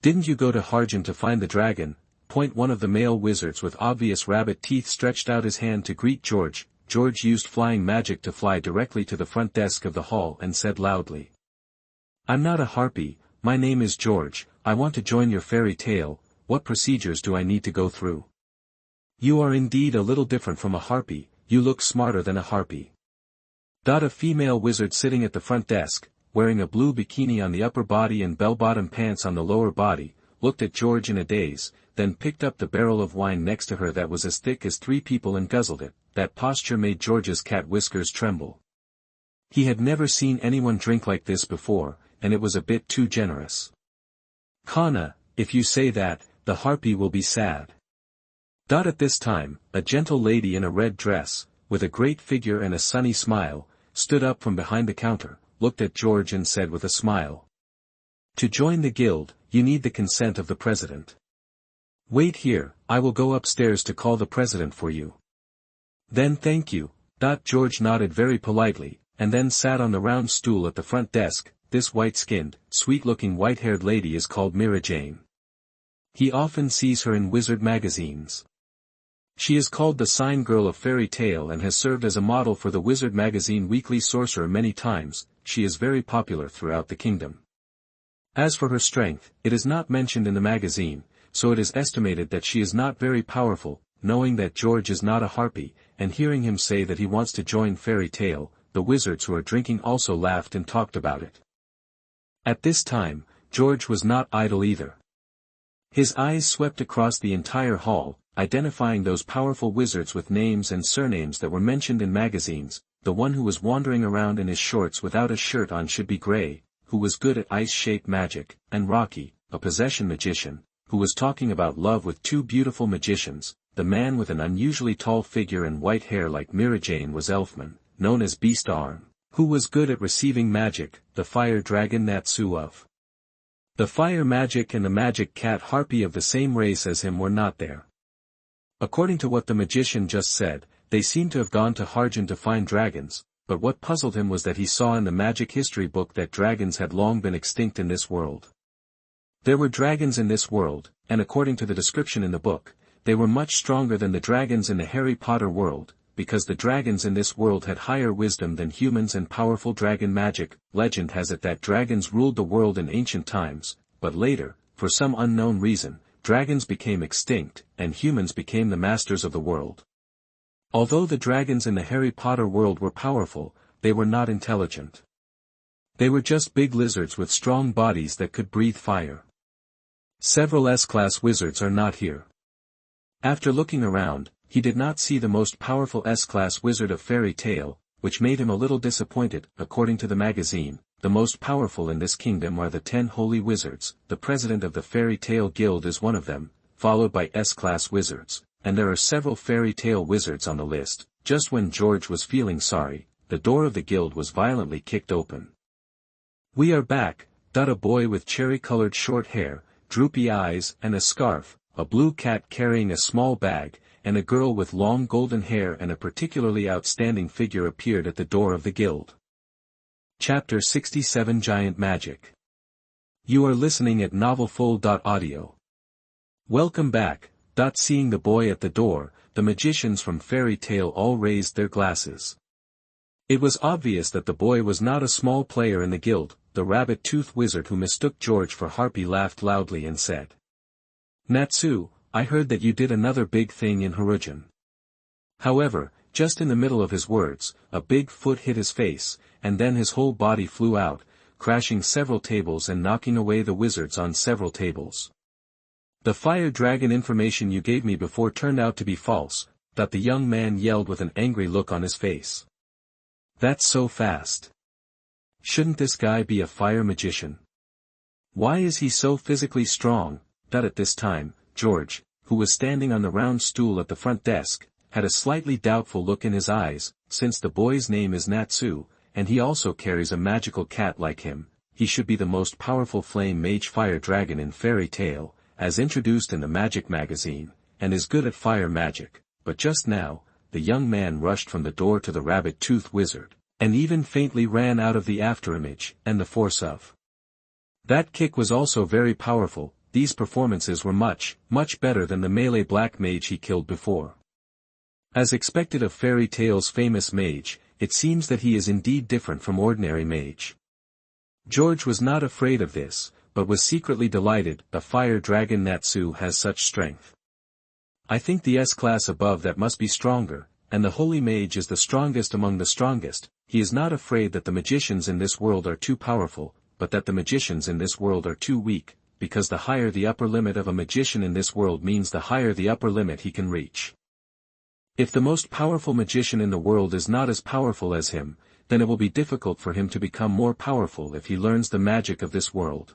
Didn't you go to Harjan to find the dragon?" One of the male wizards with obvious rabbit teeth stretched out his hand to greet George. George used flying magic to fly directly to the front desk of the hall and said loudly, "I'm not a harpy, my name is George. I want to join your fairy tale. What procedures do I need to go through?" "You are indeed a little different from a harpy, you look smarter than a harpy." A female wizard sitting at the front desk, wearing a blue bikini on the upper body and bell-bottom pants on the lower body, looked at George in a daze, then picked up the barrel of wine next to her that was as thick as 3 people and guzzled it. That posture made George's cat whiskers tremble. He had never seen anyone drink like this before, and it was a bit too generous. "Kana, if you say that, the harpy will be sad." At this time, a gentle lady in a red dress, with a great figure and a sunny smile, stood up from behind the counter, looked at George and said with a smile, "To join the guild, you need the consent of the president. Wait here, I will go upstairs to call the president for you." "Then thank you." George nodded very politely, and then sat on the round stool at the front desk. This white-skinned, sweet-looking white-haired lady is called Mira Jane. He often sees her in wizard magazines. She is called the sign girl of fairy tale and has served as a model for the wizard magazine Weekly Sorcerer many times. She is very popular throughout the kingdom. As for her strength, it is not mentioned in the magazine, so it is estimated that she is not very powerful. Knowing that George is not a harpy, and hearing him say that he wants to join fairy tale, the wizards who are drinking also laughed and talked about it. At this time, George was not idle either. His eyes swept across the entire hall, identifying those powerful wizards with names and surnames that were mentioned in magazines. The one who was wandering around in his shorts without a shirt on should be Gray, who was good at ice-shape magic, and Rocky, a possession magician, who was talking about love with 2 beautiful magicians. The man with an unusually tall figure and white hair like Mira Jane was Elfman, known as Beast Arm, who was good at receiving magic. The fire dragon Natsu of the fire magic and the magic cat harpy of the same race as him were not there. According to what the magician just said, they seemed to have gone to Harjan to find dragons, but what puzzled him was that he saw in the magic history book that dragons had long been extinct in this world. There were dragons in this world, and according to the description in the book, they were much stronger than the dragons in the Harry Potter world, because the dragons in this world had higher wisdom than humans and powerful dragon magic. Legend has it that dragons ruled the world in ancient times, but later, for some unknown reason, dragons became extinct, and humans became the masters of the world. Although the dragons in the Harry Potter world were powerful, they were not intelligent. They were just big lizards with strong bodies that could breathe fire. Several S-class wizards are not here. After looking around, he did not see the most powerful S-class wizard of fairy tale, which made him a little disappointed. According to the magazine, the most powerful in this kingdom are the 10 holy wizards. The president of the Fairy Tale Guild is one of them, followed by S-class wizards, and there are several fairy tale wizards on the list. Just when George was feeling sorry, the door of the guild was violently kicked open. "We are back," a boy with cherry-colored short hair, droopy eyes and a scarf, a blue cat carrying a small bag, and a girl with long golden hair and a particularly outstanding figure appeared at the door of the guild. Chapter 67 Giant Magic. You are listening at novelfull.audio. Welcome back. Seeing the boy at the door, the magicians from Fairy Tale all raised their glasses. It was obvious that the boy was not a small player in the guild. The rabbit-toothed wizard who mistook George for Harpy laughed loudly and said, "Natsu, I heard that you did another big thing in Harujan." However, just in the middle of his words, a big foot hit his face, and then his whole body flew out, crashing several tables and knocking away the wizards on several tables. "The fire dragon information you gave me before turned out to be false," the young man yelled with an angry look on his face. "That's so fast. Shouldn't this guy be a fire magician? Why is he so physically strong?" At this time, George, who was standing on the round stool at the front desk, had a slightly doubtful look in his eyes. Since the boy's name is Natsu, and he also carries a magical cat like him, he should be the most powerful flame mage fire dragon in Fairy Tale, as introduced in the Magic magazine, and is good at fire magic. But just now, the young man rushed from the door to the rabbit-toothed wizard, and even faintly ran out of the afterimage, and the force of that kick was also very powerful. These performances were much, much better than the melee black mage he killed before. As expected of Fairy Tale's famous mage, it seems that he is indeed different from ordinary mage. George was not afraid of this, but was secretly delighted. The fire dragon Natsu has such strength. I think the S-class above that must be stronger, and the holy mage is the strongest among the strongest. He is not afraid that the magicians in this world are too powerful, but that the magicians in this world are too weak, because the higher the upper limit of a magician in this world means the higher the upper limit he can reach. If the most powerful magician in the world is not as powerful as him, then it will be difficult for him to become more powerful if he learns the magic of this world.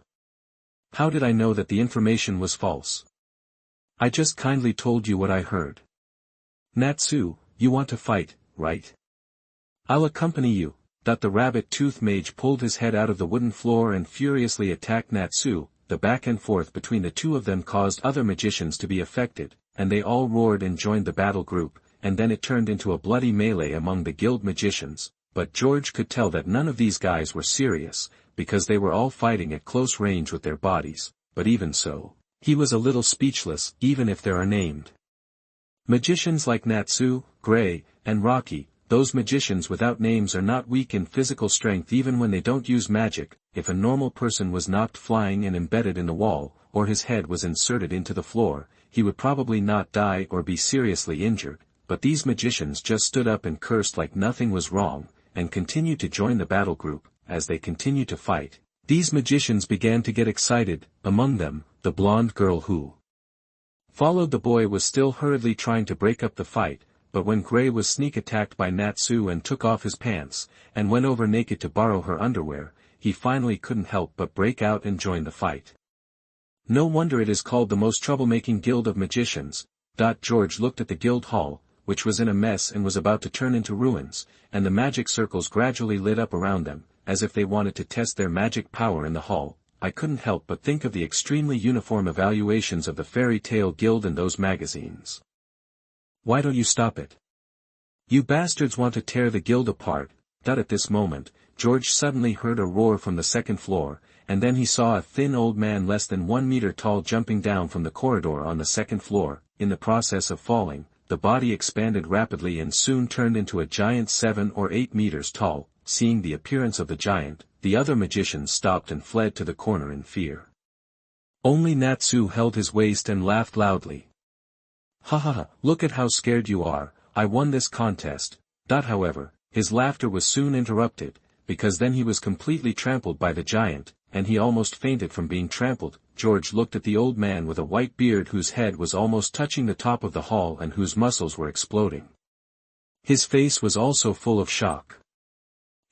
How did I know that the information was false? I just kindly told you what I heard. Natsu, you want to fight, right? I'll accompany you. The rabbit-toothed mage pulled his head out of the wooden floor and furiously attacked Natsu. The back and forth between the two of them caused other magicians to be affected, and they all roared and joined the battle group, and then it turned into a bloody melee among the guild magicians. But George could tell that none of these guys were serious, because they were all fighting at close range with their bodies. But even so, he was a little speechless. Even if there are named magicians like Natsu, Gray, and Rocky, those magicians without names are not weak in physical strength even when they don't use magic. If a normal person was knocked flying and embedded in the wall, or his head was inserted into the floor, he would probably not die or be seriously injured. But these magicians just stood up and cursed like nothing was wrong, and continued to join the battle group. As they continued to fight, these magicians began to get excited. Among them, the blonde girl who followed the boy was still hurriedly trying to break up the fight, but when Gray was sneak attacked by Natsu and took off his pants, and went over naked to borrow her underwear, he finally couldn't help but break out and join the fight. No wonder it is called the most troublemaking guild of magicians. George looked at the guild hall, which was in a mess and was about to turn into ruins, and the magic circles gradually lit up around them, as if they wanted to test their magic power in the hall. I couldn't help but think of the extremely uniform evaluations of the Fairy Tale Guild in those magazines. Why don't you stop it? You bastards want to tear the guild apart. At this moment, George suddenly heard a roar from the second floor, and then he saw a thin old man less than 1 meter tall jumping down from the corridor on the second floor. In the process of falling, the body expanded rapidly and soon turned into a giant 7 or 8 meters tall. Seeing the appearance of the giant, the other magicians stopped and fled to the corner in fear. Only Natsu held his waist and laughed loudly. Ha ha ha, look at how scared you are, I won this contest. However, his laughter was soon interrupted, because then he was completely trampled by the giant, and he almost fainted from being trampled. George looked at the old man with a white beard whose head was almost touching the top of the hall and whose muscles were exploding. His face was also full of shock.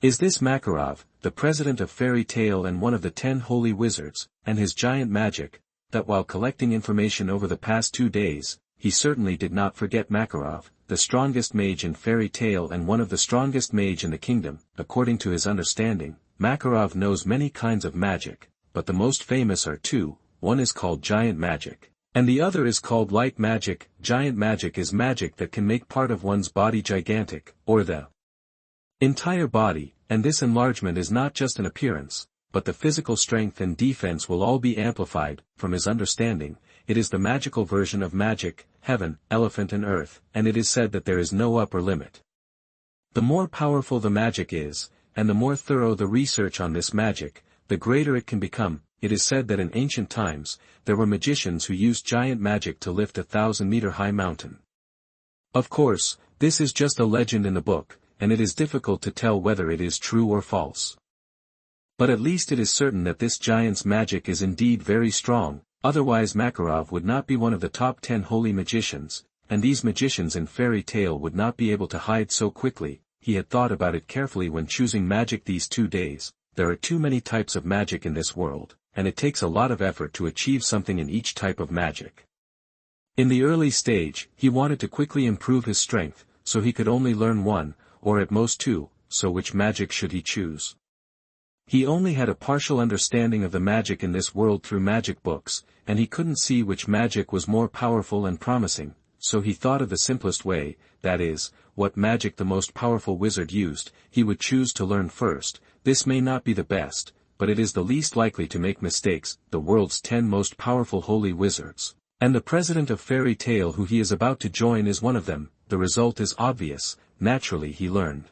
Is this Makarov, the president of Fairy Tale and one of the 10 holy wizards, and his giant magic, that while collecting information over the past 2 days, he certainly did not forget Makarov, the strongest mage in Fairy Tale and one of the strongest mage in the kingdom. According to his understanding, Makarov knows many kinds of magic, but the most famous are 2, one is called giant magic, and the other is called light magic. Giant magic is magic that can make part of one's body gigantic, or the entire body, and this enlargement is not just an appearance, but the physical strength and defense will all be amplified. From his understanding, it is the magical version of magic, heaven, elephant and earth, and it is said that there is no upper limit. The more powerful the magic is, and the more thorough the research on this magic, the greater it can become. It is said that in ancient times, there were magicians who used giant magic to lift a 1,000-meter-high mountain. Of course, this is just a legend in the book, and it is difficult to tell whether it is true or false. But at least it is certain that this giant's magic is indeed very strong, otherwise Makarov would not be one of the top 10 holy magicians, and these magicians in Fairy Tale would not be able to hide so quickly. He had thought about it carefully when choosing magic these 2 days. There are too many types of magic in this world, and it takes a lot of effort to achieve something in each type of magic. In the early stage, he wanted to quickly improve his strength, so he could only learn 1, or at most 2, so which magic should he choose? He only had a partial understanding of the magic in this world through magic books, and he couldn't see which magic was more powerful and promising, so he thought of the simplest way, that is, what magic the most powerful wizard used, he would choose to learn first. This may not be the best, but it is the least likely to make mistakes. The world's 10 most powerful holy wizards, and the president of Fairy Tale who he is about to join is one of them. The result is obvious. Naturally he learned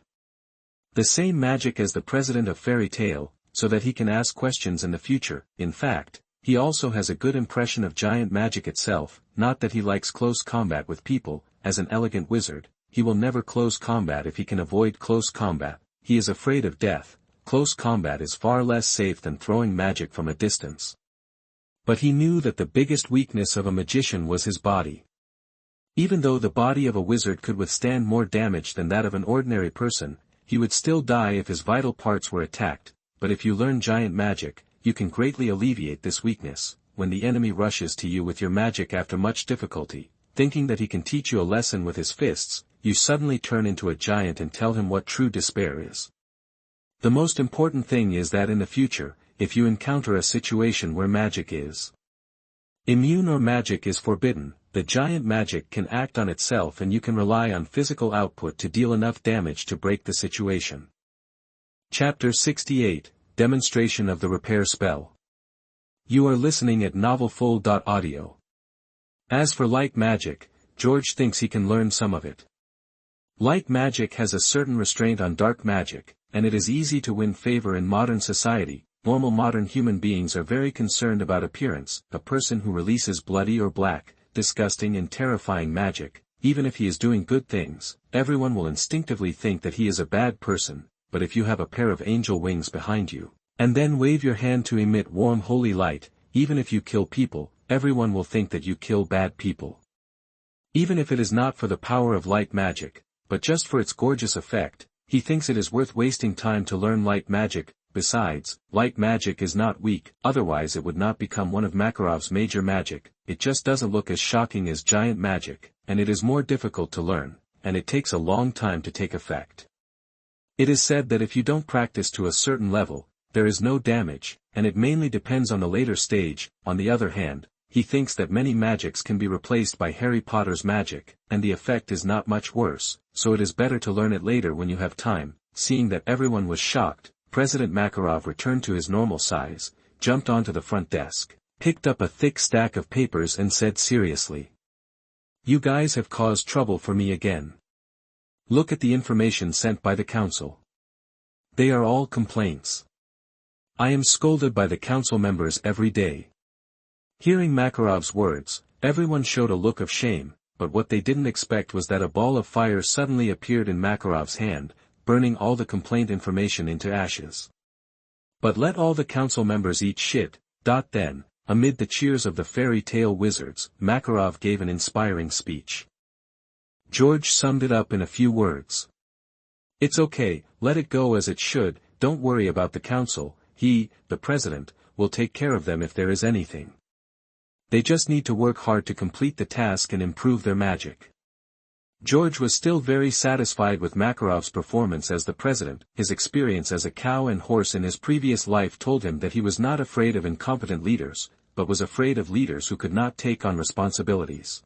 the same magic as the president of Fairy Tale, so that he can ask questions in the future. In fact, he also has a good impression of giant magic itself. Not that he likes close combat with people. As an elegant wizard, he will never close combat if he can avoid close combat. He is afraid of death. Close combat is far less safe than throwing magic from a distance. But he knew that the biggest weakness of a magician was his body. Even though the body of a wizard could withstand more damage than that of an ordinary person, he would still die if his vital parts were attacked. But if you learn giant magic, you can greatly alleviate this weakness. When the enemy rushes to you with your magic after much difficulty, thinking that he can teach you a lesson with his fists, you suddenly turn into a giant and tell him what true despair is. The most important thing is that in the future, if you encounter a situation where magic is immune or magic is forbidden, the giant magic can act on itself and you can rely on physical output to deal enough damage to break the situation. Chapter 68, Demonstration of the Repair Spell. You are listening at novelfull.audio. As for light magic, George thinks he can learn some of it. Light magic has a certain restraint on dark magic, and it is easy to win favor in modern society. Normal modern human beings are very concerned about appearance. A person who releases bloody or black, disgusting and terrifying magic, even if he is doing good things, everyone will instinctively think that he is a bad person. But if you have a pair of angel wings behind you, and then wave your hand to emit warm holy light, even if you kill people, everyone will think that you kill bad people. Even if it is not for the power of light magic, but just for its gorgeous effect, he thinks it is worth wasting time to learn light magic. Besides, light magic is not weak, otherwise it would not become one of Makarov's major magic. It just doesn't look as shocking as giant magic, and it is more difficult to learn, and it takes a long time to take effect. It is said that if you don't practice to a certain level, there is no damage, and it mainly depends on the later stage. On the other hand, he thinks that many magics can be replaced by Harry Potter's magic, and the effect is not much worse, so it is better to learn it later when you have time. Seeing that everyone was shocked, President Makarov returned to his normal size, jumped onto the front desk, picked up a thick stack of papers and said seriously, "You guys have caused trouble for me again. Look at the information sent by the council. They are all complaints. I am scolded by the council members every day." Hearing Makarov's words, everyone showed a look of shame, but what they didn't expect was that a ball of fire suddenly appeared in Makarov's hand, burning all the complaint information into ashes. "But let all the council members eat shit." Then, amid the cheers of the Fairy Tale wizards, Makarov gave an inspiring speech. George summed it up in a few words. It's okay, let it go as it should, don't worry about the council, he, the president, will take care of them if there is anything. They just need to work hard to complete the task and improve their magic. George was still very satisfied with Makarov's performance as the president. His experience as a cow and horse in his previous life told him that he was not afraid of incompetent leaders, but was afraid of leaders who could not take on responsibilities.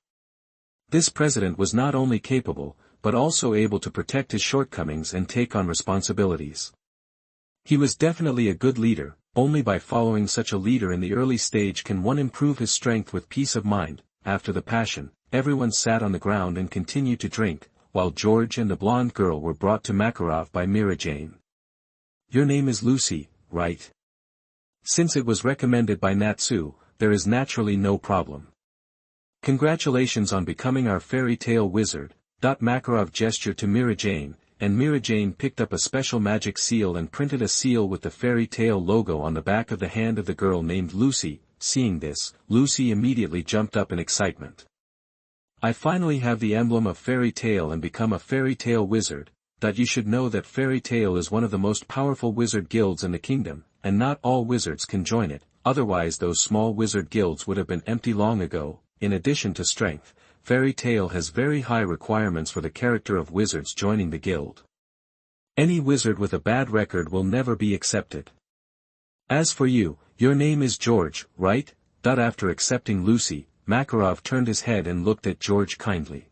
This president was not only capable, but also able to protect his shortcomings and take on responsibilities. He was definitely a good leader. Only by following such a leader in the early stage can one improve his strength with peace of mind. After the passion, everyone sat on the ground and continued to drink, while George and the blonde girl were brought to Makarov by Mira Jane. Your name is Lucy, right? Since it was recommended by Natsu, there is naturally no problem. Congratulations on becoming our fairy tale wizard. Makarov gestured to Mira Jane, and Mira Jane picked up a special magic seal and printed a seal with the fairy tale logo on the back of the hand of the girl named Lucy. Seeing this, Lucy immediately jumped up in excitement. I finally have the emblem of fairy tale and become a fairy tale wizard. You should know that fairy tale is one of the most powerful wizard guilds in the kingdom, and not all wizards can join it, otherwise those small wizard guilds would have been empty long ago. In addition to strength, fairy tale has very high requirements for the character of wizards joining the guild. Any wizard with a bad record will never be accepted. As for you, your name is George, right? After accepting Lucy, Makarov turned his head and looked at George kindly.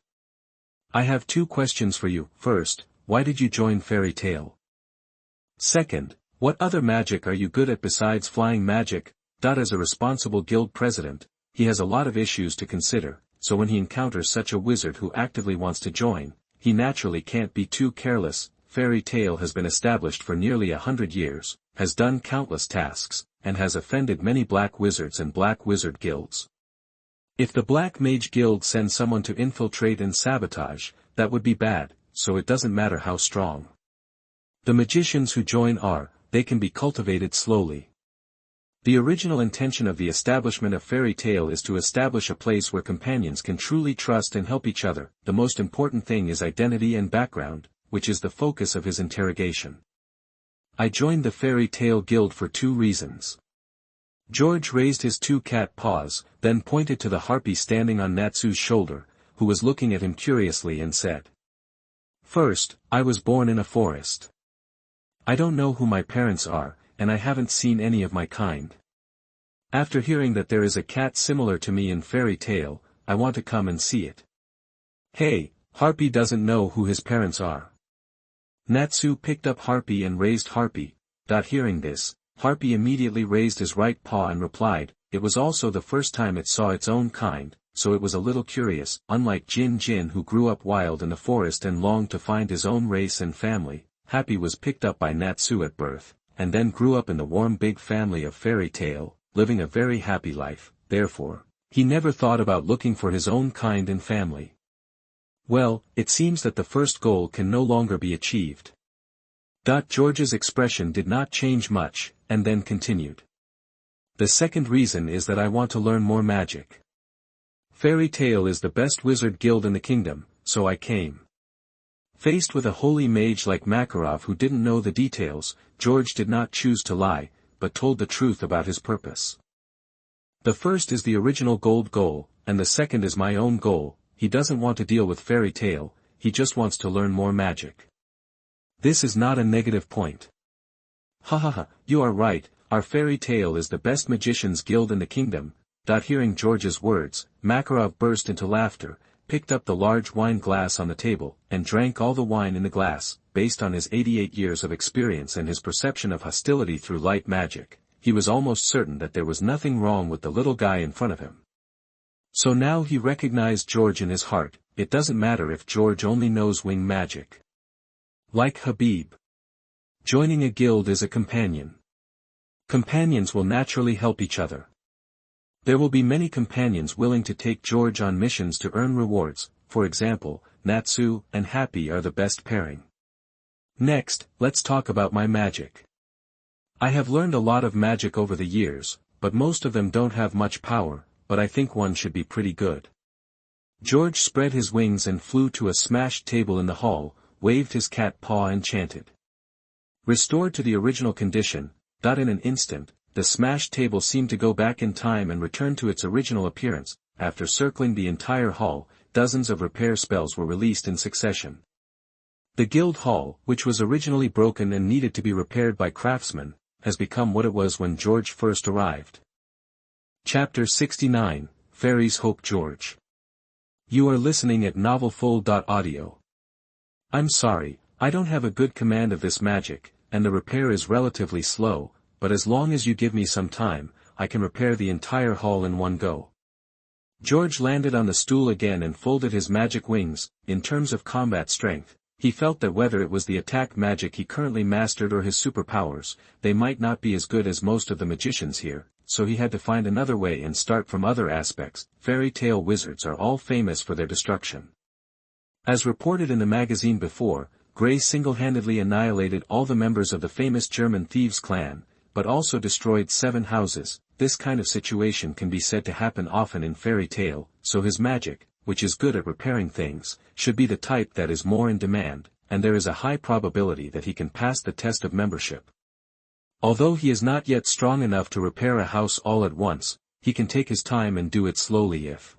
I have 2 questions for you. First, why did you join fairy tale? Second, what other magic are you good at besides flying magic? As a responsible guild president, he has a lot of issues to consider, so when he encounters such a wizard who actively wants to join, he naturally can't be too careless. Fairy tale has been established for nearly 100 years, has done countless tasks, and has offended many black wizards and black wizard guilds. If the Black Mage Guild sends someone to infiltrate and sabotage, that would be bad, so it doesn't matter how strong. The magicians who join they can be cultivated slowly. The original intention of the establishment of fairy tale is to establish a place where companions can truly trust and help each other. The most important thing is identity and background, which is the focus of his interrogation. I joined the fairy tale guild for 2 reasons. George raised his 2 cat paws, then pointed to the harpy standing on Natsu's shoulder, who was looking at him curiously and said. First, I was born in a forest. I don't know who my parents are, and I haven't seen any of my kind. After hearing that there is a cat similar to me in fairy tale, I want to come and see it. Hey, Harpy doesn't know who his parents are. Natsu picked up Harpy and raised Harpy. Hearing this, Harpy immediately raised his right paw and replied. It was also the first time it saw its own kind, so it was a little curious. Unlike Jin who grew up wild in the forest and longed to find his own race and family, Happy was picked up by Natsu at birth, and then grew up in the warm big family of fairy tale, living a very happy life. Therefore, he never thought about looking for his own kind and family. Well, it seems that the first goal can no longer be achieved. George's expression did not change much, and then continued. The second reason is that I want to learn more magic. Fairy tale is the best wizard guild in the kingdom, so I came. Faced with a holy mage like Makarov who didn't know the details, George did not choose to lie, but told the truth about his purpose. The first is the original goal, and the second is my own goal. He doesn't want to deal with fairy tale, he just wants to learn more magic. This is not a negative point. You are right, our fairy tale is the best magicians guild in the kingdom. Hearing George's words, Makarov burst into laughter, picked up the large wine glass on the table, and drank all the wine in the glass. Based on his 88 years of experience and his perception of hostility through light magic, he was almost certain that there was nothing wrong with the little guy in front of him. So now he recognized George in his heart. It doesn't matter if George only knows wing magic. Like Habib. Joining a guild is a companion. Companions will naturally help each other. There will be many companions willing to take George on missions to earn rewards. For example, Natsu and Happy are the best pairing. Next, let's talk about my magic. I have learned a lot of magic over the years, but most of them don't have much power, but I think one should be pretty good. George spread his wings and flew to a smashed table in the hall, waved his cat paw and chanted. Restored to the original condition, in an instant, the smashed table seemed to go back in time and return to its original appearance. After circling the entire hall, dozens of repair spells were released in succession. The guild hall, which was originally broken and needed to be repaired by craftsmen, has become what it was when George first arrived. Chapter 69, Fairies Hope George. You are listening at novelfull.audio. I'm sorry, I don't have a good command of this magic, and the repair is relatively slow, but as long as you give me some time, I can repair the entire hall in one go. George landed on the stool again and folded his magic wings. In terms of combat strength, he felt that whether it was the attack magic he currently mastered or his superpowers, they might not be as good as most of the magicians here, so he had to find another way and start from other aspects. Fairy tale wizards are all famous for their destruction. As reported in the magazine before, Grey single-handedly annihilated all the members of the famous German thieves clan, but also destroyed 7 houses. This kind of situation can be said to happen often in fairy tale, so his magic, which is good at repairing things, should be the type that is more in demand, and there is a high probability that he can pass the test of membership. Although he is not yet strong enough to repair a house all at once, he can take his time and do it slowly if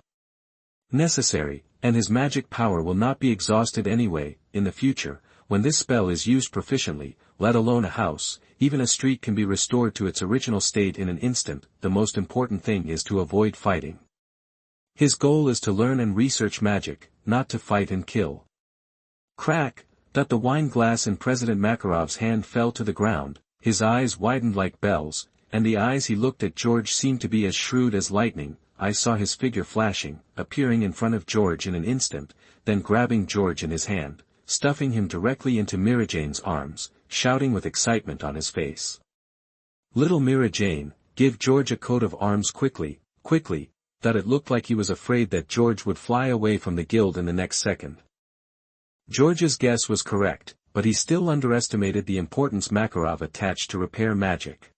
necessary, and his magic power will not be exhausted anyway. In the future, when this spell is used proficiently, let alone a house, even a street can be restored to its original state in an instant. The most important thing is to avoid fighting. His goal is to learn and research magic, not to fight and kill. Crack! The wine glass in President Makarov's hand fell to the ground, his eyes widened like bells, and the eyes he looked at George seemed to be as shrewd as lightning. I saw his figure flashing, appearing in front of George in an instant, then grabbing George in his hand, stuffing him directly into Mira Jane's arms, shouting with excitement on his face. Little Mira Jane, give George a coat of arms quickly, quickly, it looked like he was afraid that George would fly away from the guild in the next second. George's guess was correct, but he still underestimated the importance Makarov attached to repair magic.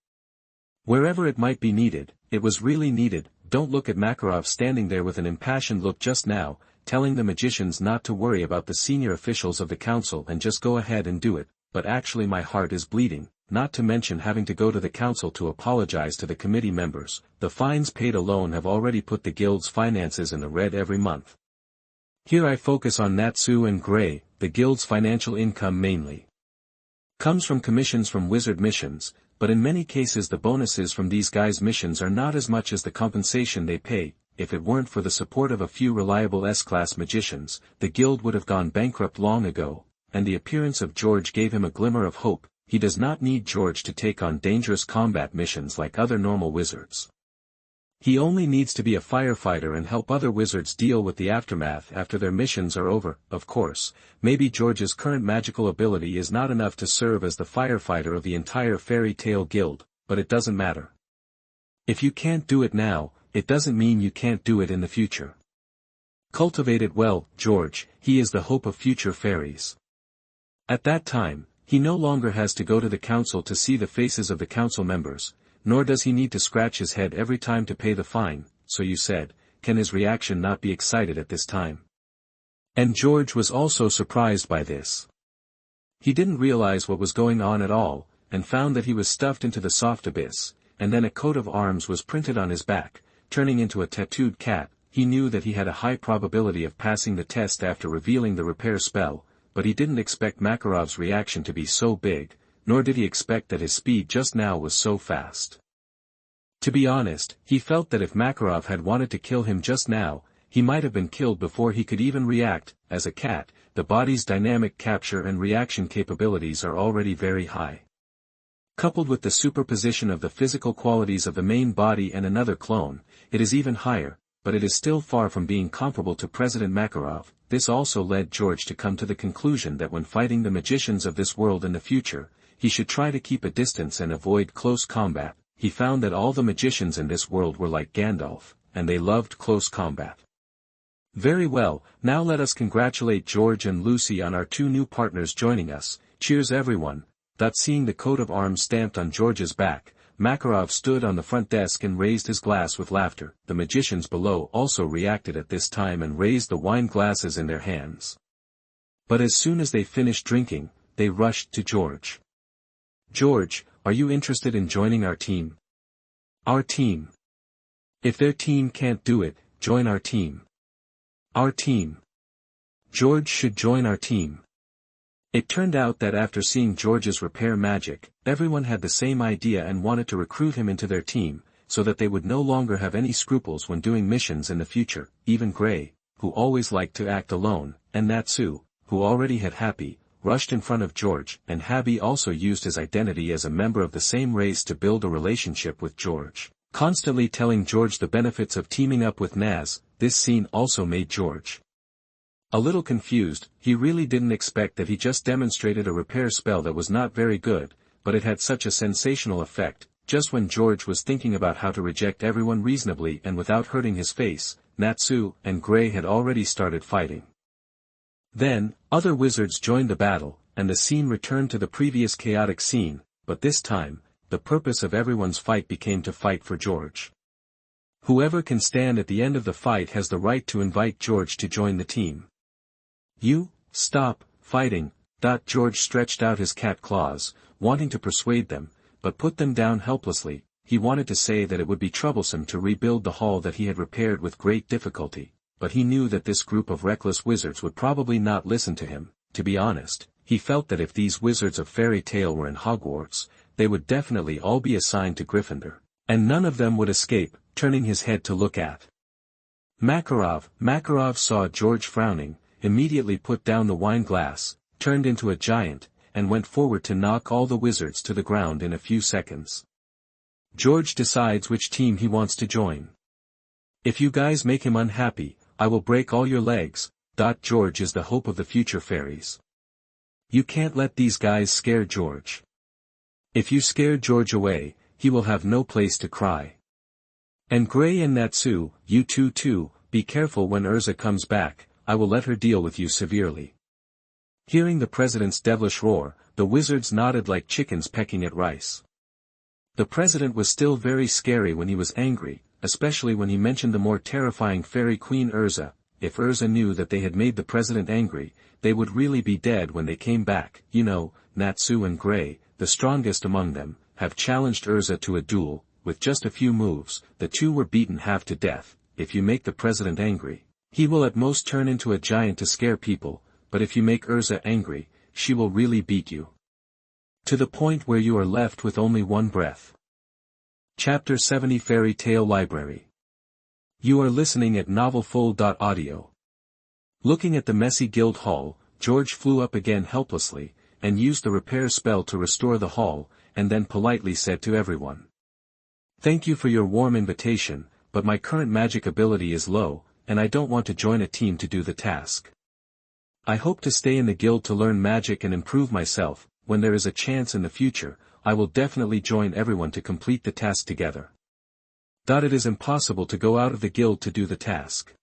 Wherever it might be needed, it was really needed. Don't look at Makarov standing there with an impassioned look just now, telling the magicians not to worry about the senior officials of the council and just go ahead and do it, but actually my heart is bleeding, not to mention having to go to the council to apologize to the committee members. The fines paid alone have already put the guild's finances in the red every month. Here I focus on Natsu and Grey. The guild's financial income mainly comes from commissions from wizard missions, but in many cases the bonuses from these guys' missions are not as much as the compensation they pay. If it weren't for the support of a few reliable S-class magicians, the guild would have gone bankrupt long ago, and the appearance of George gave him a glimmer of hope. He does not need George to take on dangerous combat missions like other normal wizards. He only needs to be a firefighter and help other wizards deal with the aftermath after their missions are over. Of course, maybe George's current magical ability is not enough to serve as the firefighter of the entire fairy tale guild, but it doesn't matter. If you can't do it now, it doesn't mean you can't do it in the future. Cultivate it well, George. He is the hope of future fairies. At that time, he no longer has to go to the council to see the faces of the council members, nor does he need to scratch his head every time to pay the fine. So you said, can his reaction not be excited at this time? And George was also surprised by this. He didn't realize what was going on at all, and found that he was stuffed into the soft abyss, and then a coat of arms was printed on his back, turning into a tattooed cat. He knew that he had a high probability of passing the test after revealing the repair spell, but he didn't expect Makarov's reaction to be so big, nor did he expect that his speed just now was so fast. To be honest, he felt that if Makarov had wanted to kill him just now, he might have been killed before he could even react. As a cat, the body's dynamic capture and reaction capabilities are already very high. Coupled with the superposition of the physical qualities of the main body and another clone, it is even higher, but it is still far from being comparable to President Makarov. This also led George to come to the conclusion that when fighting the magicians of this world in the future, he should try to keep a distance and avoid close combat. He found that all the magicians in this world were like Gandalf, and they loved close combat. Very well, now let us congratulate George and Lucy on our 2 new partners joining us. Cheers everyone. Seeing the coat of arms stamped on George's back, Makarov stood on the front desk and raised his glass with laughter. The magicians below also reacted at this time and raised the wine glasses in their hands. But as soon as they finished drinking, they rushed to George. "George, are you interested in joining our team?" "Our team? If their team can't do it, join our team." "Our team? George should join our team." It turned out that after seeing George's repair magic, everyone had the same idea and wanted to recruit him into their team, so that they would no longer have any scruples when doing missions in the future. Even Gray, who always liked to act alone, and Natsu, who already had Happy, rushed in front of George, and Happy also used his identity as a member of the same race to build a relationship with George, constantly telling George the benefits of teaming up with Naz. This scene also made George a little confused. He really didn't expect that he just demonstrated a repair spell that was not very good, but it had such a sensational effect. Just when George was thinking about how to reject everyone reasonably and without hurting his face, Natsu and Gray had already started fighting. Then, other wizards joined the battle, and the scene returned to the previous chaotic scene, but this time, the purpose of everyone's fight became to fight for George. Whoever can stand at the end of the fight has the right to invite George to join the team. "You, stop fighting." George stretched out his cat claws, wanting to persuade them, but put them down helplessly. He wanted to say that it would be troublesome to rebuild the hall that he had repaired with great difficulty, but he knew that this group of reckless wizards would probably not listen to him. To be honest, he felt that if these wizards of fairy tale were in Hogwarts, they would definitely all be assigned to Gryffindor, and none of them would escape. Turning his head to look at Makarov, Makarov saw George frowning, immediately put down the wine glass, turned into a giant, and went forward to knock all the wizards to the ground in a few seconds. George decides which team he wants to join. "If you guys make him unhappy, I will break all your legs." George is the hope of the future fairies. You can't let these guys scare George. If you scare George away, he will have no place to cry. And Gray and Natsu, you two too, be careful when Urza comes back. I will let her deal with you severely. Hearing the president's devilish roar, the wizards nodded like chickens pecking at rice. The president was still very scary when he was angry, especially when he mentioned the more terrifying fairy queen Urza. If Urza knew that they had made the president angry, they would really be dead when they came back. You know, Natsu and Gray, the strongest among them, have challenged Urza to a duel. With just a few moves, the two were beaten half to death. If you make the president angry, he will at most turn into a giant to scare people, but if you make Urza angry, she will really beat you. To the point where you are left with only one breath. Chapter 70 Fairy Tale Library. You are listening at NovelFull.audio. Looking at the messy guild hall, George flew up again helplessly, and used the repair spell to restore the hall, and then politely said to everyone, "Thank you for your warm invitation, but my current magic ability is low, and I don't want to join a team to do the task. I hope to stay in the guild to learn magic and improve myself. When there is a chance in the future, I will definitely join everyone to complete the task together." It is impossible to go out of the guild to do the task.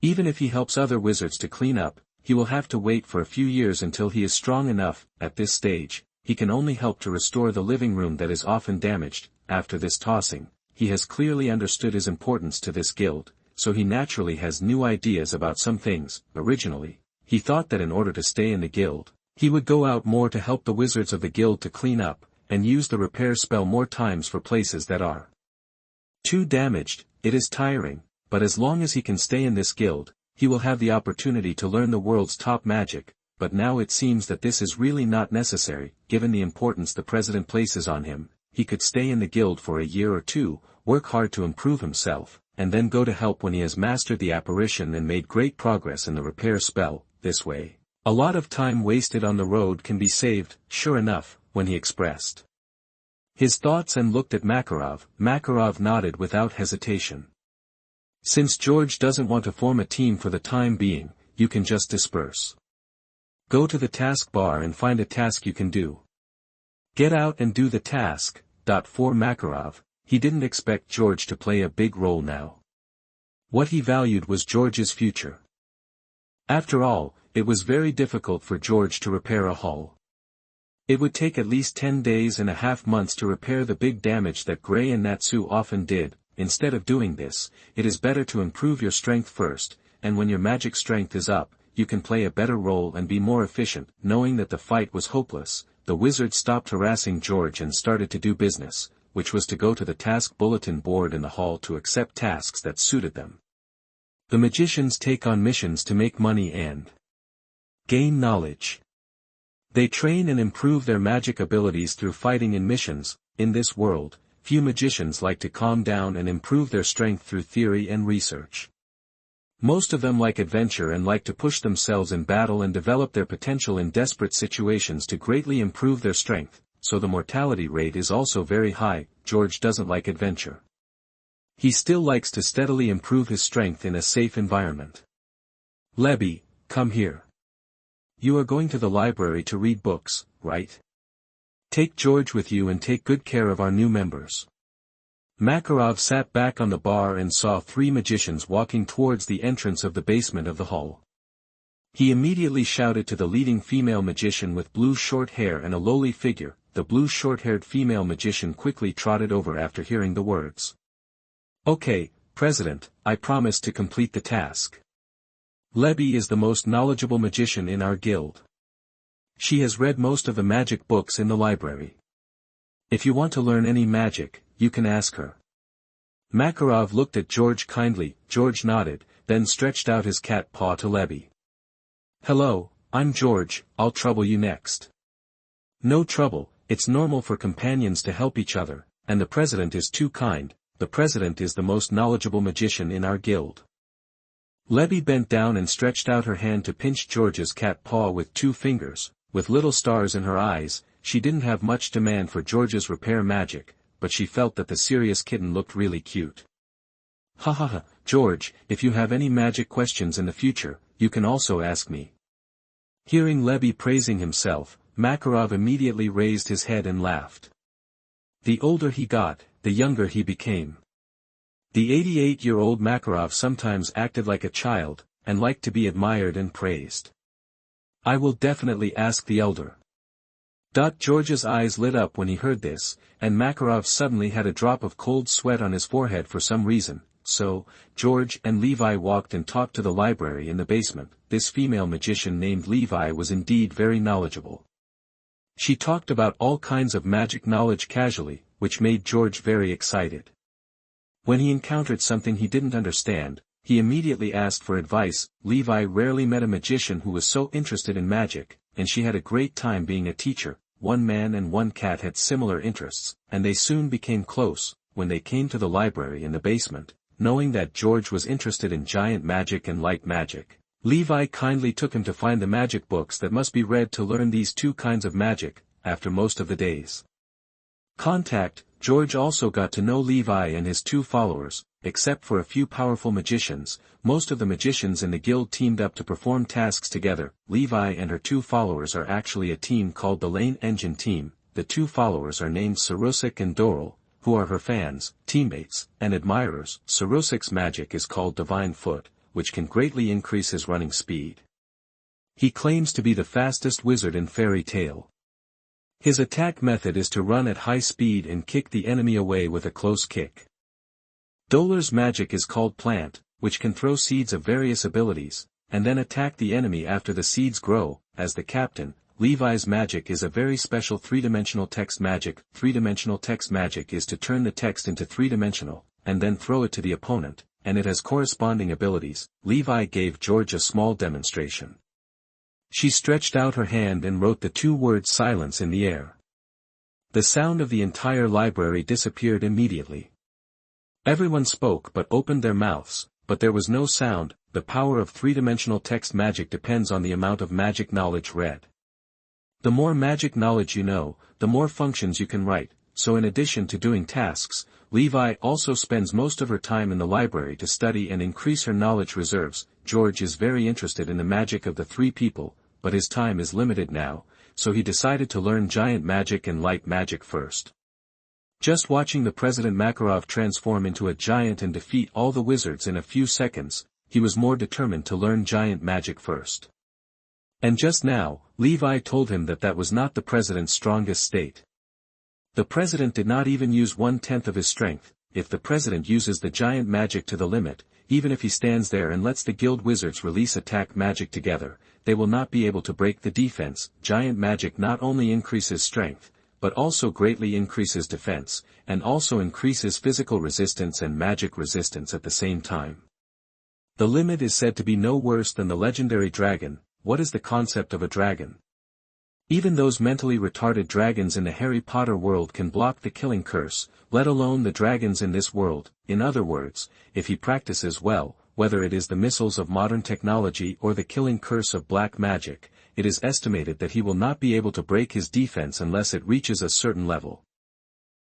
Even if he helps other wizards to clean up, he will have to wait for a few years until he is strong enough. At this stage, he can only help to restore the living room that is often damaged. After this tossing, he has clearly understood his importance to this guild, so he naturally has new ideas about some things. Originally, he thought that in order to stay in the guild, he would go out more to help the wizards of the guild to clean up, and use the repair spell more times for places that are too damaged. It is tiring, but as long as he can stay in this guild, he will have the opportunity to learn the world's top magic. But now it seems that this is really not necessary, given the importance the president places on him. He could stay in the guild for a year or two, work hard to improve himself, and then go to help when he has mastered the apparition and made great progress in the repair spell. This way, a lot of time wasted on the road can be saved. Sure enough, when he expressed his thoughts and looked at Makarov, Makarov nodded without hesitation. "Since George doesn't want to form a team for the time being, you can just disperse. Go to the task bar and find a task you can do. Get out and do the task." For Makarov, he didn't expect George to play a big role now. What he valued was George's future. After all, it was very difficult for George to repair a hall. It would take at least 10 days and a half months to repair the big damage that Gray and Natsu often did. Instead of doing this, it is better to improve your strength first, and when your magic strength is up, you can play a better role and be more efficient. Knowing that the fight was hopeless, the wizard stopped harassing George and started to do business, which was to go to the task bulletin board in the hall to accept tasks that suited them. The magicians take on missions to make money and gain knowledge. They train and improve their magic abilities through fighting in missions. In this world, few magicians like to calm down and improve their strength through theory and research. Most of them like adventure and like to push themselves in battle and develop their potential in desperate situations to greatly improve their strength, so the mortality rate is also very high. George doesn't like adventure. He still likes to steadily improve his strength in a safe environment. Lebby, come here. You are going to the library to read books, right? Take George with you and take good care of our new members. Makarov sat back on the bar and saw 3 magicians walking towards the entrance of the basement of the hall. He immediately shouted to the leading female magician with blue short hair and a lowly figure. The blue short-haired female magician quickly trotted over after hearing the words. Okay, President, I promise to complete the task. Lebby is the most knowledgeable magician in our guild. She has read most of the magic books in the library. If you want to learn any magic, you can ask her. Makarov looked at George kindly. George nodded, then stretched out his cat paw to Lebby. Hello, I'm George, I'll trouble you next. No trouble, it's normal for companions to help each other, and the president is too kind. The president is the most knowledgeable magician in our guild. Lebby bent down and stretched out her hand to pinch George's cat paw with 2 fingers, with little stars in her eyes. She didn't have much demand for George's repair magic, but she felt that the serious kitten looked really cute. Ha ha ha, George, if you have any magic questions in the future, you can also ask me. Hearing Lebby praising himself, Makarov immediately raised his head and laughed. The older he got, the younger he became. The 88-year-old Makarov sometimes acted like a child, and liked to be admired and praised. I will definitely ask the elder. George's eyes lit up when he heard this, and Makarov suddenly had a drop of cold sweat on his forehead for some reason. So, George and Levi walked and talked to the library in the basement. This female magician named Levi was indeed very knowledgeable. She talked about all kinds of magic knowledge casually, which made George very excited. When he encountered something he didn't understand, he immediately asked for advice. Levi rarely met a magician who was so interested in magic, and she had a great time being a teacher. One man and one cat had similar interests, and they soon became close. When they came to the library in the basement, knowing that George was interested in giant magic and light magic, Levi kindly took him to find the magic books that must be read to learn these 2 kinds of magic. After most of the day's contact, George also got to know Levi and his 2 followers. Except for a few powerful magicians, most of the magicians in the guild teamed up to perform tasks together. Levi and her 2 followers are actually a team called the Lane Engine Team. The 2 followers are named Sarusik and Doral, who are her fans, teammates, and admirers. Sarusik's magic is called Divine Foot, which can greatly increase his running speed. He claims to be the fastest wizard in Fairy Tale. His attack method is to run at high speed and kick the enemy away with a close kick. Dolar's magic is called Plant, which can throw seeds of various abilities, and then attack the enemy after the seeds grow. As the captain, Levi's magic is a very special 3-dimensional text magic. 3-dimensional text magic is to turn the text into 3-dimensional, and then throw it to the opponent, and it has corresponding abilities. Levi gave George a small demonstration. She stretched out her hand and wrote the 2 words silence in the air. The sound of the entire library disappeared immediately. Everyone spoke but opened their mouths, but there was no sound. The power of 3-dimensional text magic depends on the amount of magic knowledge read. The more magic knowledge you know, the more functions you can write. So in addition to doing tasks, Levi also spends most of her time in the library to study and increase her knowledge reserves. George is very interested in the magic of the 3 people, but his time is limited now, so he decided to learn giant magic and light magic first. Just watching the President Makarov transform into a giant and defeat all the wizards in a few seconds, he was more determined to learn giant magic first. And just now, Levi told him that that was not the president's strongest state. The president did not even use 1/10 of his strength. If the president uses the giant magic to the limit, even if he stands there and lets the guild wizards release attack magic together, they will not be able to break the defense. Giant magic not only increases strength, but also greatly increases defense, and also increases physical resistance and magic resistance at the same time. The limit is said to be no worse than the legendary dragon. What is the concept of a dragon? Even those mentally retarded dragons in the Harry Potter world can block the killing curse, let alone the dragons in this world. In other words, if he practices well, whether it is the missiles of modern technology or the killing curse of black magic, it is estimated that he will not be able to break his defense unless it reaches a certain level.